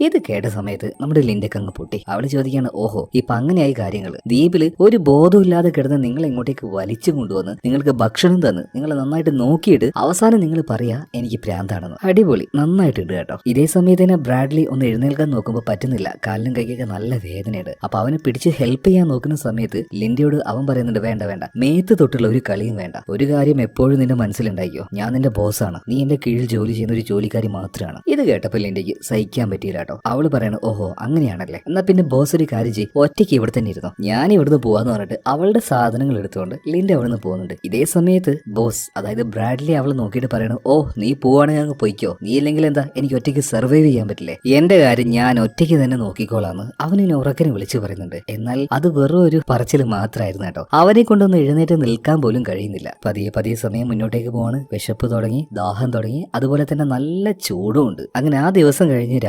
[SPEAKER 1] ഇത് കേട്ട സമയത്ത് നമ്മുടെ ലിൻഡയ്ക്ക് അങ്ങ് പൊട്ടി. അവള് ചോദിക്കാണ്, ഓഹോ ഇപ്പൊ അങ്ങനെയായി കാര്യങ്ങൾ. ദ്വീപില് ഒരു ബോധമില്ലാതെ കിടന്ന് നിങ്ങളെ ഇങ്ങോട്ടേക്ക് വലിച്ചു കൊണ്ടുവന്ന് നിങ്ങൾക്ക് ഭക്ഷണം തന്ന് നിങ്ങളെ നന്നായിട്ട് നോക്കിയിട്ട് അവസാനം നിങ്ങൾ പറയാ എനിക്ക് പ്രാന്താണെന്ന്. അടിപൊളി, നന്നായിട്ടുണ്ട് കേട്ടോ. ഇതേ സമയത്ത് തന്നെ ബ്രാഡ്ലി ഒന്ന് എഴുന്നേൽക്കാൻ നോക്കുമ്പോൾ പറ്റുന്നില്ല. കാലിനും കൈക്കൊക്കെ നല്ല വേദനയുണ്ട്. അപ്പൊ അവനെ പിടിച്ച് ഹെൽപ്പ് ചെയ്യാൻ നോക്കുന്ന സമയത്ത് ലിൻഡയോട് അവൻ പറയുന്നുണ്ട്, വേണ്ട മേത്ത് തൊട്ടുള്ള ഒരു കളിയും വേണ്ട. ഒരു കാര്യം എപ്പോഴും നിന്റെ മനസ്സിലുണ്ടായിക്കോ, ഞാൻ നിന്റെ ബോസാണ്, നീ എന്റെ കീഴിൽ ജോലി ചെയ്യുന്ന ഒരു ജോലിക്കാരി മാത്രമാണ്. ഇത് കേട്ടപ്പോൾ ലിൻഡയ്ക്ക് സഹിക്കാൻ പറ്റിയില്ല. അവള് പറയണ, ഓഹോ അങ്ങനെയാണല്ലേ, എന്നാ പിന്നെ ബോസ് ഒരു കാര്യം ചെയ്യും, ഒറ്റയ്ക്ക് ഇവിടെ തന്നെ ഇരുന്നോ, ഞാൻ ഇവിടുന്ന് പോവാന്ന് പറഞ്ഞിട്ട് അവളുടെ സാധനങ്ങൾ എടുത്തുകൊണ്ട് ലിൻഡ അവിടുന്ന് പോകുന്നുണ്ട്. ഇതേ സമയത്ത് ബോസ് അതായത് ബ്രാഡ്ലി അവള് നോക്കിയിട്ട് പറയണു, ഓ നീ പോവാണെങ്കിൽ അങ്ങ് പൊയ്ക്കോ, നീ ഇല്ലെങ്കിൽ എന്താ എനിക്ക് ഒറ്റയ്ക്ക് സർവൈവ് ചെയ്യാൻ പറ്റില്ലേ, എന്റെ കാര്യം ഞാൻ ഒറ്റയ്ക്ക് തന്നെ നോക്കിക്കോളാന്ന് അവനെ ഉറക്കനെ വിളിച്ചു പറയുന്നുണ്ട്. എന്നാൽ അത് വെറും ഒരു പറച്ചില് മാത്രമായിരുന്നു കേട്ടോ. അവനെ കൊണ്ടൊന്ന് എഴുന്നേറ്റ് നിൽക്കാൻ പോലും കഴിയുന്നില്ല. പതിയെ സമയം മുന്നോട്ടേക്ക് പോവാണ്. വിശപ്പ് തുടങ്ങി, ദാഹം തുടങ്ങി, അതുപോലെ തന്നെ നല്ല ചൂടും ഉണ്ട്. അങ്ങനെ ആ ദിവസം കഴിഞ്ഞ്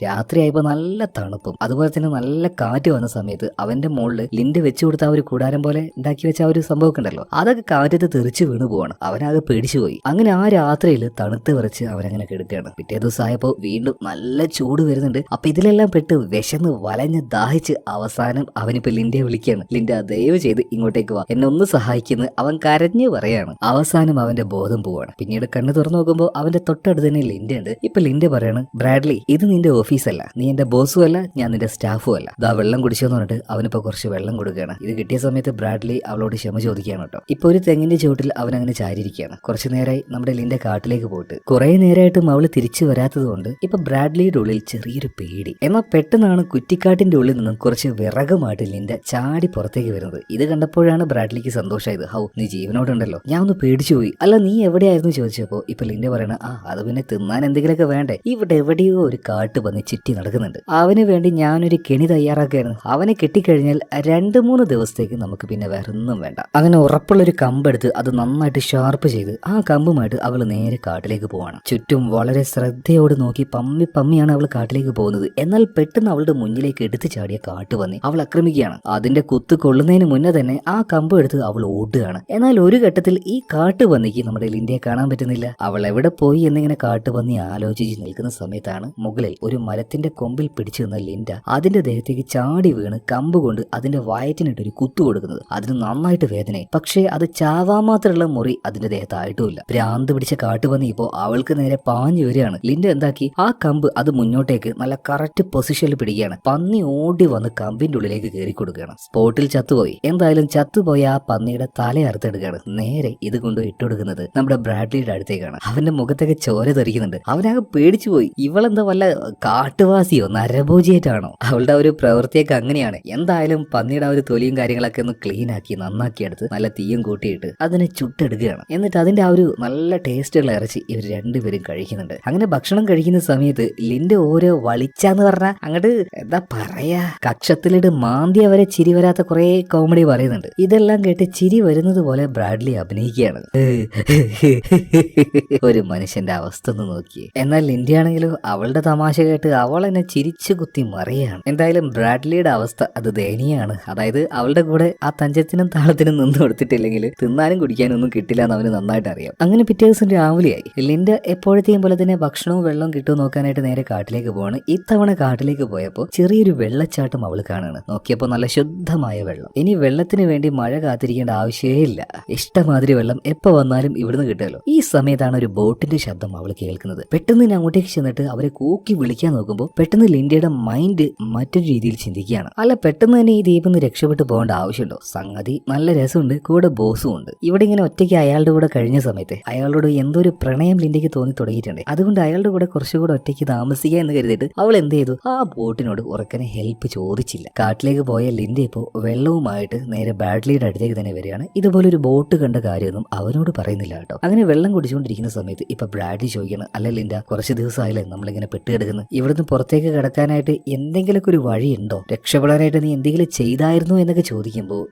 [SPEAKER 1] രാത്രിയായപ്പോ നല്ല തണുപ്പും അതുപോലെ തന്നെ നല്ല കാറ്റ് വന്ന സമയത്ത് അവന്റെ മുകളിൽ ലിൻഡ വെച്ചു കൊടുത്ത ആ ഒരു കൂടാരം പോലെ ഉണ്ടാക്കി വെച്ച ആ ഒരു സംഭവം ഉണ്ടല്ലോ, അതൊക്കെ കാറ്റത്ത് തെറിച്ച് വീണു പോവാണ്. അവനാകെ പേടിച്ചുപോയി. അങ്ങനെ ആ രാത്രിയിൽ തണുത്ത് വിറച്ച് അവനങ്ങനെ കിടക്കുകയാണ്. പിറ്റേ ദിവസം ആയപ്പോ വീണ്ടും നല്ല ചൂട് വരുന്നുണ്ട്. അപ്പൊ ഇതിലെല്ലാം പെട്ട് വിശന്ന് വലഞ്ഞ് ദാഹിച്ച് അവസാനം അവനിപ്പോ ലിൻഡയെ വിളിക്കുകയാണ്. ലിൻഡ ദയവ് ചെയ്ത് ഇങ്ങോട്ടേക്ക് വാ, എന്നെ ഒന്ന് സഹായിക്കുന്നു അവൻ കരഞ്ഞു പറയാണ്. അവസാനം അവന്റെ ബോധം പോവാണ്. പിന്നീട് കണ്ണു തുറന്നു നോക്കുമ്പോൾ അവന്റെ തൊട്ടടുത്ത് തന്നെ ലിൻഡ ഉണ്ട്. ഇപ്പൊ ലിൻഡ പറയാണ്, ബ്രാഡ്ലി ഇത് നിന്റെ ഓഫീസല്ല, നീ എന്റെ ബോസും അല്ല, ഞാൻ നിന്റെ സ്റ്റാഫും അല്ല. ദാ വെള്ളം കുടിച്ചെന്ന് പറഞ്ഞിട്ട് അവനിപ്പോ കുറച്ച് വെള്ളം കൊടുക്കുകയാണ്. ഇത് കിട്ടിയ സമയത്ത് ബ്രാഡ്ലി അവളോട് ക്ഷമ ചോദിക്കുകയാണ് കേട്ടോ. ഇപ്പൊ ഒരു തെങ്ങിന്റെ ചുവട്ടിൽ അവൻ അങ്ങനെ ചാരിയിരിക്കുകയാണ്. കുറച്ചു നേരമായി നമ്മുടെ ലിന്റെ കാട്ടിലേക്ക് പോയിട്ട് കുറെ നേരമായിട്ടും അവള് തിരിച്ചു വരാത്തത് കൊണ്ട് ഇപ്പൊ ബ്രാഡ്ലിയുടെ ഉള്ളിൽ ചെറിയൊരു പേടി. എന്നാൽ പെട്ടെന്നാണ് കുറ്റിക്കാട്ടിന്റെ ഉള്ളിൽ നിന്നും കുറച്ച് വിറകുമായിട്ട് ലിൻഡ ചാടി പുറത്തേക്ക് വരുന്നത്. ഇത് കണ്ടപ്പോഴാണ് ബ്രാഡ്ലിക്ക് സന്തോഷമായത്. ഹൗ, നീ ജീവനോടുണ്ടല്ലോ, ഞാൻ ഒന്ന് പേടിച്ചു പോയി. അല്ല, നീ എവിടെയായിരുന്നു ചോദിച്ചപ്പോ ഇപ്പൊ ലിൻഡ പറയണ, അത് പിന്നെ തിന്നാൻ എന്തെങ്കിലുമൊക്കെ വേണ്ടേ, ഇവിടെ എവിടെയോ ഒരു കാട്ട് വന്ന് ചുറ്റി നടക്കുന്നുണ്ട്, അവന് വേണ്ടി ഞാനൊരു കെണി തയ്യാറാക്കുകയായിരുന്നു. അവനെ കെട്ടിക്കഴിഞ്ഞാൽ 2-3 ദിവസത്തേക്ക് നമുക്ക് പിന്നെ വേറെ ഒന്നും വേണ്ട. അങ്ങനെ ഉറപ്പുള്ളൊരു കമ്പെടുത്ത് അത് നന്നായിട്ട് ഷാർപ്പ് ചെയ്ത് ആ കമ്പുമായിട്ട് അവൾ നേരെ കാട്ടിലേക്ക് പോവാണ്. ചുറ്റും വളരെ ശ്രദ്ധയോട് നോക്കി പമ്മിയാണ് അവൾ കാട്ടിലേക്ക് പോകുന്നത്. എന്നാൽ പെട്ടെന്ന് അവളുടെ മുന്നിലേക്ക് എടുത്തു ചാടിയ കാട്ടുപന്നി അവൾ ആക്രമിക്കുകയാണ്. അതിന്റെ കുത്ത് കൊള്ളുന്നതിന് മുന്നേ തന്നെ ആ കമ്പ് എടുത്ത് അവൾ ഓടുകയാണ്. എന്നാൽ ഒരു ഘട്ടത്തിൽ ഈ കാട്ടുപന്നിക്ക് നമ്മുടെ ലിൻഡയെ കാണാൻ പറ്റുന്നില്ല. അവൾ എവിടെ പോയി എന്നിങ്ങനെ കാട്ടുപന്നി ആലോചിച്ച് നിൽക്കുന്ന സമയത്താണ് മുകളിൽ ഒരു മരത്തിന്റെ കൊമ്പിൽ പിടിച്ചു നിന്ന ലിൻഡ അതിന്റെ ദേഹത്തേക്ക് ചാടി വീണ് കമ്പ് കൊണ്ട് അതിന്റെ വയറ്റിനിട്ടൊരു കുത്തു കൊടുക്കുന്നത്. അതിന് നന്നായിട്ട് വേദനയായി. പക്ഷേ അത് ചാവാൻ മാത്രമുള്ള മുറി അതിന്റെ ദേഹത്തായിട്ടുമില്ല. ഭ്രാന്ത് പിടിച്ച കാട്ടുപന്നി ഇപ്പോ അവൾക്ക് നേരെ പാഞ്ഞു വരികയാണ്. ലിൻഡ എന്താക്കി, ആ കമ്പ് അത് മുന്നോട്ടേക്ക് നല്ല കറക്റ്റ് പൊസിഷനിൽ പിടിക്കുകയാണ്. പന്നി ഓടി വന്ന് കമ്പിന്റെ ഉള്ളിലേക്ക് കയറി കൊടുക്കുകയാണ്. സ്പോട്ടിൽ ചത്തുപോയി. എന്തായാലും ചത്തുപോയ ആ പന്നിയുടെ തല അറുത്തെടുക്കുകയാണ്. നേരെ ഇത് കൊണ്ട് ഇട്ടുകൊടുക്കുന്നത് നമ്മുടെ ബ്രാഡ്ലിയുടെ അടുത്തേക്കാണ്. അവന്റെ മുഖത്തൊക്കെ ചോര തെറിക്കുന്നുണ്ട്. അവനാകെ പേടിച്ചു പോയി. ഇവളെന്താ വല്ല കാട്ടുവാസിയോ നരഭോജിയായിട്ടാണോ? അവളുടെ ഒരു പ്രവൃത്തിയൊക്കെ അങ്ങനെയാണ്. എന്തായാലും പന്നിയുടെ ആ ഒരു തൊലിയും കാര്യങ്ങളൊക്കെ ഒന്ന് ക്ലീൻ ആക്കി നന്നാക്കി എടുത്ത് നല്ല തീയും കൂട്ടിയിട്ട് അതിനെ ചുട്ടെടുക്കുകയാണ്. എന്നിട്ട് അതിന്റെ ആ ഒരു നല്ല ടേസ്റ്റുള്ള ഇറച്ചി ഇവർ രണ്ടുപേരും കഴിക്കുന്നുണ്ട്. അങ്ങനെ ഭക്ഷണം കഴിക്കുന്ന സമയത്ത് ലിന്റെ ഓരോ വളിച്ചാന്ന് പറഞ്ഞാൽ അങ്ങോട്ട് എന്താ പറയാ, കക്ഷത്തിലിട്ട് മാന്തിയ വരെ ചിരി വരാത്ത കുറെ കോമഡി പറയുന്നുണ്ട്. ഇതെല്ലാം കേട്ട് ചിരി വരുന്നത് പോലെ ബ്രാഡ്ലി അഭിനയിക്കുകയാണ്. ഒരു മനുഷ്യന്റെ അവസ്ഥ ഒന്ന് നോക്കിയേ. എന്നാൽ ലിൻഡി ആണെങ്കിലോ അവളുടെ തമാശ കേട്ട് അവൾ എന്നെ ചിരിച്ചു കുത്തി മറിയാണ്. എന്തായാലും ബ്രാഡ്ലിയുടെ അവസ്ഥ അത് ദയനീയാണ്. അതായത് അവളുടെ കൂടെ ആ തഞ്ചത്തിനും താളത്തിനും നിന്ന് കൊടുത്തിട്ടില്ലെങ്കിൽ തിന്നാനും കുടിക്കാനും ഒന്നും കിട്ടില്ല എന്ന് അവന് നന്നായിട്ട് അറിയാം. അങ്ങനെ പിറ്റേ ദിവസം രാവിലെയായി. ലിൻഡ എപ്പോഴത്തെയും പോലെ തന്നെ ഭക്ഷണവും വെള്ളവും കിട്ടുമോ നോക്കാനായിട്ട് നേരെ കാട്ടിലേക്ക് പോവാണ്. ഇത്തവണ കാട്ടിലേക്ക് പോയപ്പോൾ ചെറിയൊരു വെള്ളച്ചാട്ടം അവൾ കാണുകയാണ്. നോക്കിയപ്പോൾ നല്ല ശുദ്ധമായ വെള്ളം. ഇനി വെള്ളത്തിന് വേണ്ടി മഴ കാത്തിരിക്കേണ്ട ആവശ്യമേ ഇല്ല. ഇഷ്ടമാതിരി വെള്ളം എപ്പോ വന്നാലും ഇവിടുന്ന് കിട്ടുമല്ലോ. ഈ സമയത്താണ് ഒരു ബോട്ടിന്റെ ശബ്ദം അവൾ കേൾക്കുന്നത്. പെട്ടെന്ന് ഞാൻ അങ്ങോട്ടേക്ക് ചെന്നിട്ട് അവരെ കൂക്കി വിളിക്കാൻ നോക്കുമ്പോൾ പെട്ടെന്ന് ലിൻഡയുടെ മൈൻഡ് മറ്റൊരു രീതിയിൽ ചിന്തിക്കുകയാണ്. അല്ല, പെട്ടെന്ന് തന്നെ ഈ ദ്വീപിൽ നിന്ന് രക്ഷപ്പെട്ടു പോകേണ്ട ആവശ്യമുണ്ടോ? സംഗതി നല്ല രസമുണ്ട്, കൂടെ ബോസും ഉണ്ട്. ഇവിടെ ഇങ്ങനെ ഒറ്റയ്ക്ക് അയാളുടെ കൂടെ കഴിഞ്ഞ സമയത്ത് അയാളോട് എന്തോ ഒരു പ്രണയം ലിൻഡയ്ക്ക് തോന്നി തുടങ്ങിയിട്ടുണ്ട്. അതുകൊണ്ട് അയാളുടെ കൂടെ കുറച്ചുകൂടെ ഒറ്റയ്ക്ക് താമസിക്കുക എന്ന് കരുതിയിട്ട് അവൾ എന്ത് ചെയ്തു, ആ ബോട്ടിനോട് ഉറക്കനെ ഹെൽപ്പ് ചോദിച്ചില്ല. കാട്ടിലേക്ക് പോയ ലിൻഡ ഇപ്പോൾ വെള്ളവുമായിട്ട് നേരെ ബ്രാഡ്ലിയുടെ അടുത്തേക്ക് തന്നെ വരികയാണ്. ഇതുപോലെ ഒരു ബോട്ട് കണ്ട കാര്യമൊന്നും അവനോട് പറയുന്നില്ല കേട്ടോ. അങ്ങനെ വെള്ളം കുടിച്ചുകൊണ്ടിരിക്കുന്ന സമയത്ത് ഇപ്പൊ ബ്രാഡ്ലി ചോദിക്കണം, അല്ല ലിൻഡ, കുറച്ച് ദിവസമായില്ലേ നമ്മളിങ്ങനെ പെട്ടുകിടക്കുന്നത്, ഇവിടുന്ന് പുറത്തേക്ക് കിടക്കാനായിട്ട് എന്തെങ്കിലുമൊക്കെ ഒരു വഴിയുണ്ടോ, രക്ഷപ്പെടാനായിട്ട് നീ എന്തെങ്കിലും ചെയ്തായിരുന്നോ എന്നൊക്കെ ചോദിക്കുമ്പോൾ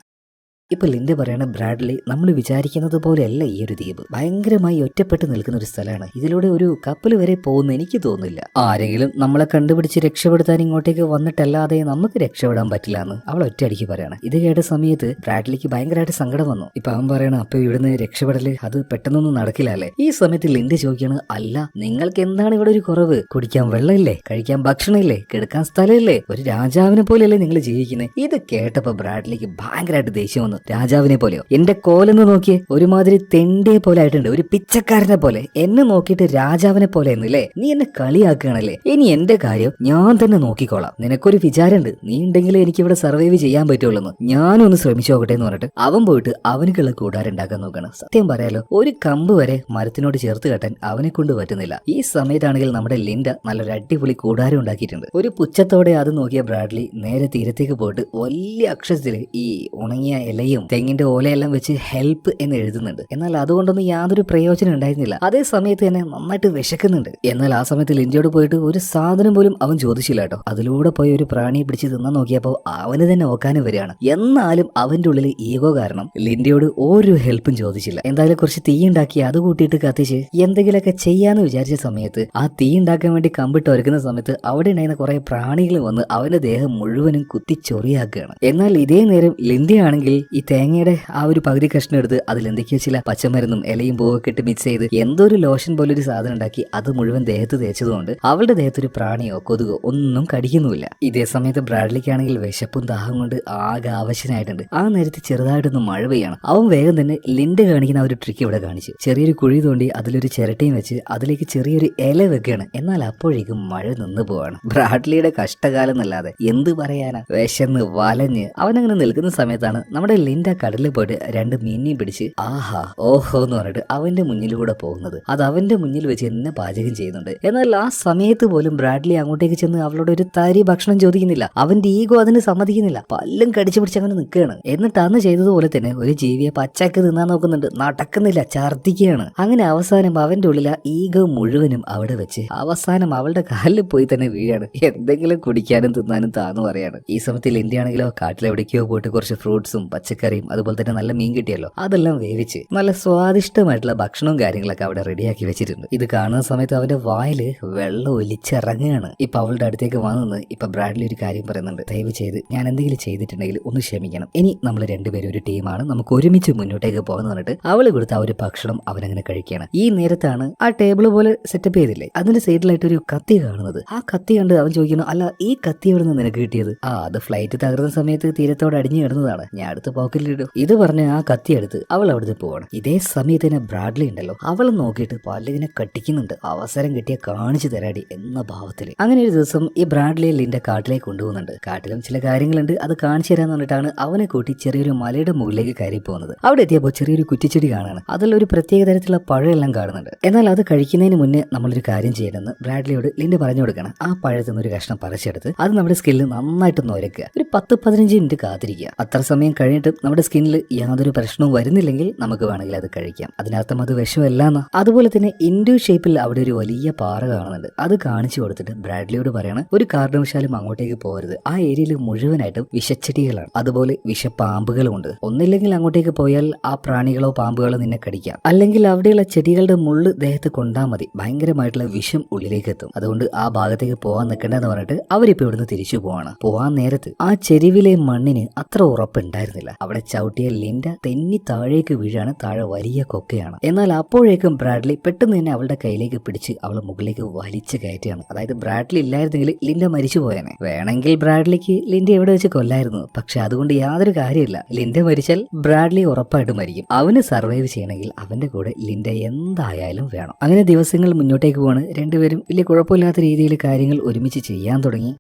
[SPEAKER 1] ഇപ്പൊ ലിൻഡ പറയണ, ബ്രാഡ്ലി, നമ്മൾ വിചാരിക്കുന്നത് പോലെയല്ല ഈ ഒരു ദ്വീപ്. ഭയങ്കരമായി ഒറ്റപ്പെട്ട് നിൽക്കുന്ന ഒരു സ്ഥലമാണ്. ഇതിലൂടെ ഒരു കപ്പൽ വരെ പോകുന്ന എനിക്ക് തോന്നുന്നില്ല. ആരെങ്കിലും നമ്മളെ കണ്ടുപിടിച്ച് രക്ഷപ്പെടുത്താൻ ഇങ്ങോട്ടേക്ക് വന്നിട്ടല്ലാതെ നമുക്ക് രക്ഷപ്പെടാൻ പറ്റില്ല എന്ന് അവൾ ഒറ്റയടിക്ക് പറയണം. ഇത് കേട്ട സമയത്ത് ബ്രാഡ്ലിക്ക് ഭയങ്കരമായിട്ട് സങ്കടം വന്നു. ഇപ്പൊ അവൻ പറയണം, അപ്പൊ ഇവിടുന്ന് രക്ഷപ്പെടല് അത് പെട്ടെന്നൊന്നും നടക്കില്ല അല്ലേ? ഈ സമയത്ത് ലിൻഡ ചോദിക്കാണ്, അല്ല, നിങ്ങൾക്ക് എന്താണ് ഇവിടെ ഒരു കുറവ്? കുടിക്കാൻ വെള്ളമില്ലേ, കഴിക്കാൻ ഭക്ഷണമില്ലേ, കിടക്കാൻ സ്ഥലമില്ലേ? ഒരു രാജാവിനെ പോലെയല്ലേ നിങ്ങൾ ജീവിക്കുന്നത്? ഇത് കേട്ടപ്പോ ബ്രാഡ്ലിക്ക് ഭയങ്കരമായിട്ട് ദേഷ്യം വന്നു. രാജാവിനെ പോലെയോ? എന്റെ കോലെന്ന് നോക്കിയേ, ഒരുമാതിരി തെണ്ടിയെ പോലെ ആയിട്ടുണ്ട്, ഒരു പിച്ചക്കാരനെ പോലെ. എന്നെ നോക്കിയിട്ട് രാജാവിനെ പോലെ എന്നല്ലേ? നീ എന്നെ കളിയാക്കുകയാണല്ലേ? ഇനി എന്റെ കാര്യം ഞാൻ തന്നെ നോക്കിക്കോളാം. നിനക്കൊരു വിചാരമുണ്ട്, നീ ഉണ്ടെങ്കിൽ എനിക്ക് ഇവിടെ സർവൈവ് ചെയ്യാൻ പറ്റുള്ളൂ. ഞാനൊന്ന് ശ്രമിച്ചു നോക്കട്ടെ എന്ന് പറഞ്ഞിട്ട് അവൻ പോയിട്ട് അവനുക്കുള്ള കൂടാരം ഉണ്ടാക്കാൻ നോക്കണം. സത്യം പറയാലോ, ഒരു കമ്പ് വരെ മരത്തിനോട് ചേർത്ത് കെട്ടാൻ അവനെ കൊണ്ട് പറ്റുന്നില്ല. ഈ സമയത്താണെങ്കിൽ നമ്മുടെ ലിൻഡ നല്ലൊരു അടിപൊളി കൂടാരം ഉണ്ടാക്കിയിട്ടുണ്ട്. ഒരു പുച്ഛത്തോടെ അത് നോക്കിയ ബ്രാഡ്ലി നേരെ തീരത്തേക്ക് പോയിട്ട് വലിയ അക്ഷരത്തിൽ ഈ ഉണങ്ങിയ ഇലയും തെങ്ങിന്റെ ഓലയെല്ലാം വെച്ച് ഹെൽപ്പ് എന്ന് എഴുതുന്നുണ്ട്. എന്നാൽ അതുകൊണ്ടൊന്നും യാതൊരു പ്രയോജനം ഉണ്ടായിരുന്നില്ല. അതേ സമയത്ത് തന്നെ നന്നായിട്ട് വിശക്കുന്നുണ്ട്. എന്നാൽ ആ സമയത്ത് ലിൻഡയോട് പോയിട്ട് ഒരു സാധനം പോലും അവൻ ചോദിച്ചില്ല കേട്ടോ. അതിലൂടെ പോയി ഒരു പ്രാണിയെ പിടിച്ച് തിന്നാൻ നോക്കിയപ്പോൾ അവന് തന്നെ നോക്കാനും വരികയാണ്. എന്നാലും അവന്റെ ഉള്ളിൽ ഈഗോ കാരണം ലിൻഡയോട് ഒരു ഹെൽപ്പും ചോദിച്ചില്ല. എന്തായാലും കുറച്ച് തീ ഉണ്ടാക്കി അത് കൂട്ടിയിട്ട് കത്തിച്ച് എന്തെങ്കിലുമൊക്കെ ചെയ്യാന്ന് വിചാരിച്ച സമയത്ത് ആ തീ ഉണ്ടാക്കാൻ വേണ്ടി കമ്പിട്ട് ഒരുക്കുന്ന സമയത്ത് അവിടെ ഉണ്ടായിരുന്ന കുറെ പ്രാണികൾ വന്ന് അവന്റെ ദേഹം മുഴുവനും കുത്തി ചൊറിയാക്കുകയാണ്. എന്നാൽ ഇതേ നേരം ലിൻഡയാണെങ്കിൽ ഈ തേങ്ങയുടെ ആ ഒരു പകുതി കഷ്ണം എടുത്ത് അതിൽ എന്തൊക്കെയോ ചില പച്ചമരുന്നും ഇലയും പൂവൊക്കെ ഇട്ട് മിക്സ് ചെയ്ത് എന്തോ ഒരു ലോഷൻ പോലൊരു സാധനം ഉണ്ടാക്കി അത് മുഴുവൻ ദേഹത്ത് തേച്ചതുകൊണ്ട് അവളുടെ ദേഹത്തൊരു പ്രാണിയോ കൊതുകോ ഒന്നും കടിക്കുന്നുമില്ല. ഇതേ സമയത്ത് ബ്രാഡ്ലിക്കാണെങ്കിൽ വിശപ്പും ദാഹം കൊണ്ട് ആകെ ആവശ്യനായിട്ടുണ്ട്. ആ നേരത്തെ ചെറുതായിട്ടൊന്ന് മഴ പെയ്യാണ്. അവൻ വേഗം തന്നെ ലിൻഡ കാണിക്കുന്ന ആ ഒരു ട്രിക്ക് ഇവിടെ കാണിച്ചു. ചെറിയൊരു കുഴി തോണ്ടി അതിലൊരു ചിരട്ടയും വെച്ച് അതിലേക്ക് ചെറിയൊരു ഇല വെക്കുകയാണ്. എന്നാൽ അപ്പോഴേക്കും മഴ നിന്ന് പോവാണ്. ബ്രാഡ്ലിയുടെ കഷ്ടകാലം എന്നല്ലാതെ എന്ത് പറയാനാ. വിശന്ന് വലഞ്ഞ് അവനങ്ങനെ നിൽക്കുന്ന സമയത്താണ് നമ്മുടെ ലിൻഡ കടലിൽ പോയിട്ട് 2 മീനിനെയും പിടിച്ച് ആഹാ ഓഹോ എന്ന് പറഞ്ഞിട്ട് അവന്റെ മുന്നിലൂടെ പോകുന്നത്. അത് അവന്റെ മുന്നിൽ വെച്ച് എന്നെ പാചകം ചെയ്യുന്നുണ്ട്. എന്നാൽ ആ സമയത്ത് പോലും ബ്രാഡ്ലി അങ്ങോട്ടേക്ക് ചെന്ന് അവളോട് ഒരു തരി ഭക്ഷണം ചോദിക്കുന്നില്ല. അവന്റെ ഈഗോ അതിന് സമ്മതിക്കുന്നില്ല. പല്ലും കടിച്ചു പിടിച്ച് അങ്ങനെ നിൽക്കുകയാണ്. എന്നിട്ട് അന്ന് ചെയ്തതുപോലെ തന്നെ ഒരു ജീവിയെ പച്ചക്ക് തിന്നാൻ നോക്കുന്നുണ്ട്. നടക്കുന്നില്ല, ഛർദ്ദിക്കുകയാണ്. അങ്ങനെ അവസാനം അവന്റെ ഉള്ളിൽ ആ ഈഗോ മുഴുവനും അവിടെ വെച്ച് അവസാനം അവളുടെ കാലിൽ പോയി തന്നെ വീഴാണ്. എന്തെങ്കിലും കുടിക്കാനും തിന്നാനും താന്ന് പറയാണ്. ഈ സമയത്ത് ലിൻഡയാണെങ്കിലോ കാട്ടിലെവിടേക്കോ പോയിട്ട് കുറച്ച് ഫ്രൂട്ട്സും പച്ചക്കറിയും അതുപോലെ തന്നെ നല്ല മീൻ കിട്ടിയല്ലോ അതെല്ലാം വേവിച്ച് നല്ല സ്വാദിഷ്ടമായിട്ടുള്ള ഭക്ഷണവും കാര്യങ്ങളൊക്കെ അവിടെ റെഡിയാക്കി വെച്ചിട്ടുണ്ട്. ഇത് കാണുന്ന സമയത്ത് അവന്റെ വായില് വെള്ളം ഒലിച്ചിറങ്ങുകയാണ്. ഇപ്പൊ അവളുടെ അടുത്തേക്ക് വന്നു ഇപ്പൊ ബ്രാഡ്ലി ഒരു കാര്യം പറയുന്നുണ്ട്. ദയവ് ചെയ്ത് ഞാൻ എന്തെങ്കിലും ചെയ്തിട്ടുണ്ടെങ്കിൽ ഒന്ന് ക്ഷമിക്കണം. ഇനി നമ്മൾ രണ്ടുപേരും ഒരു ടീമാണ്, നമുക്ക് ഒരുമിച്ച് മുന്നോട്ടേക്ക് പോകാന്ന് പറഞ്ഞിട്ട് അവള് കൊടുത്ത ആ ഒരു ഭക്ഷണം അവനങ്ങനെ കഴിക്കുകയാണ്. ഈ നേരത്താണ് ആ ടേബിൾ പോലെ സെറ്റപ്പ് ചെയ്തില്ലേ അതിന്റെ സൈഡിലായിട്ട് ഒരു കത്തി കാണുന്നത്. ആ കത്തി കണ്ട് അവൻ ചോദിക്കുന്നു, അല്ല ഈ കത്തി എവിടെ നിന്ന് നിനക്ക് കിട്ടിയത്? അത് ഫ്ലൈറ്റ് തകർന്ന സമയത്ത് തീരത്തോട് അടിഞ്ഞു കിടന്നതാണ്, ഞാൻ അടുത്ത് പോക്കറ്റിലിടും. ഇത് പറഞ്ഞ് ആ കത്തി എടുത്ത് അവൾ അവിടുന്ന് പോവാണ്. ഇതേ സമയത്ത് തന്നെ ബ്രാഡ്ലി ഉണ്ടല്ലോ അവൾ നോക്കിയിട്ട് പല്ലിനെ കട്ടിക്കുന്നുണ്ട്. അവസരം കിട്ടിയ കാണിച്ചു തരാടി എന്ന ഭാവത്തില്. അങ്ങനെ ഒരു ദിവസം ഈ ബ്രാഡ്ലി ലിന്റെ കാട്ടിലേക്ക് കൊണ്ടുപോകുന്നുണ്ട്. കാട്ടിലും ചില കാര്യങ്ങളുണ്ട്, അത് കാണിച്ചു തരാന്ന് പറഞ്ഞിട്ടാണ് അവനെ കൂട്ടി ചെറിയൊരു മലയുടെ മുകളിലേക്ക് കയറി പോകുന്നത്. അവിടെ എത്തിയപ്പോൾ ചെറിയൊരു കുറ്റിച്ചെടി കാണാണ്. അതിലൊരു പ്രത്യേക തരത്തിലുള്ള പഴമെല്ലാം കാണുന്നുണ്ട്. എന്നാൽ അത് കഴിക്കുന്നതിന് മുന്നേ നമ്മളൊരു കാര്യം ചെയ്യണമെന്ന് ബ്രാഡ്ലിയോട് ലിൻഡ പറഞ്ഞു കൊടുക്കണം. ആ പഴത്തിൽ നിന്ന് ഒരു കഷ്ണം പറിച്ചെടുത്ത് അത് നമ്മുടെ സ്കിന്നിൽ നന്നായിട്ട് നൊരക്കുക. ഒരു 10-15 മിനിറ്റ് കാത്തിരിക്കുക. അത്ര സമയം കഴിഞ്ഞിട്ടും നമ്മുടെ സ്കിന്നിൽ യാതൊരു പ്രശ്നവും വരുന്നില്ലെങ്കിൽ നമുക്ക് വേണമെങ്കിൽ അത് കഴിക്കാം. അതിനർത്ഥം അത് വിഷമല്ലാന്ന്. അതുപോലെ തന്നെ ഇൻഡു ഷേപ്പിൽ അവിടെ ഒരു വലിയ പാറ കാണുന്നുണ്ട്. അത് കാണിച്ചു കൊടുത്തിട്ട് ബ്രാഡ്ലിയോട് പറയാണ്, ഒരു കാരണവശാലും അങ്ങോട്ടേക്ക് പോകരുത്. ആ ഏരിയയിൽ മുഴുവനായിട്ടും വിഷച്ചെടികളാണ്, അതുപോലെ വിഷപ്പാമ്പുകളും ഉണ്ട്. ഒന്നില്ലെങ്കിൽ അങ്ങോട്ടേക്ക് പോയാൽ ആ പ്രാണികളോ പാമ്പുകളോ നിന്നെ കടിക്കാം, അല്ലെങ്കിൽ അവിടെയുള്ള ചെടികളുടെ മുള്ള് ദേഹത്ത് കൊണ്ടാൽ മതി, ഭയങ്കരമായിട്ടുള്ള വിഷം ഉള്ളിലേക്ക് എത്തും. അതുകൊണ്ട് ആ ഭാഗത്തേക്ക് പോകാൻ നിൽക്കേണ്ടെന്ന് പറഞ്ഞിട്ട് അവരിപ്പോ ഇവിടുന്ന് തിരിച്ചു പോവാണ്. പോവാൻ നേരത്ത് ആ ചെരുവിലെ മണ്ണിന് അത്ര ഉറപ്പുണ്ടായിരുന്നില്ല. അവിടെ ചവിട്ടിയ ലിൻഡ തെന്നി താഴേക്ക് വീഴാണ്. താഴെ വലിയ കൊക്കയാണ്. എന്നാൽ അപ്പോഴേക്കും ബ്രാഡ്ലി പെട്ടെന്ന് തന്നെ അവളുടെ കയ്യിലേക്ക് പിടിച്ച് അവളെ മുകളിലേക്ക് വലിച്ചു കയറ്റിയാണ്. അതായത് ബ്രാഡ്ലി ഇല്ലായിരുന്നെങ്കിൽ ലിൻഡ മരിച്ചു പോയേനെ. വേണമെങ്കിൽ ബ്രാഡ്ലിക്ക് ലിൻഡ എവിടെ വെച്ച് കൊല്ലായിരുന്നു. പക്ഷെ അതുകൊണ്ട് യാതൊരു കാര്യമില്ല. ലിൻഡ മരിച്ചാൽ ബ്രാഡ്ലി ഉറപ്പായിട്ട് മരിക്കും. അവന് സർവൈവ് ചെയ്യണമെങ്കിൽ അവന്റെ കൂടെ ലിൻഡ എന്തായാലും വേണം. അങ്ങനെ ദിവസങ്ങൾ മുന്നോട്ടേക്ക് പോവാണ്. രണ്ടുപേരും വലിയ കുഴപ്പമില്ലാത്ത രീതിയിൽ കാര്യങ്ങൾ ഒരുമിച്ച് ചെയ്യാൻ തുടങ്ങി.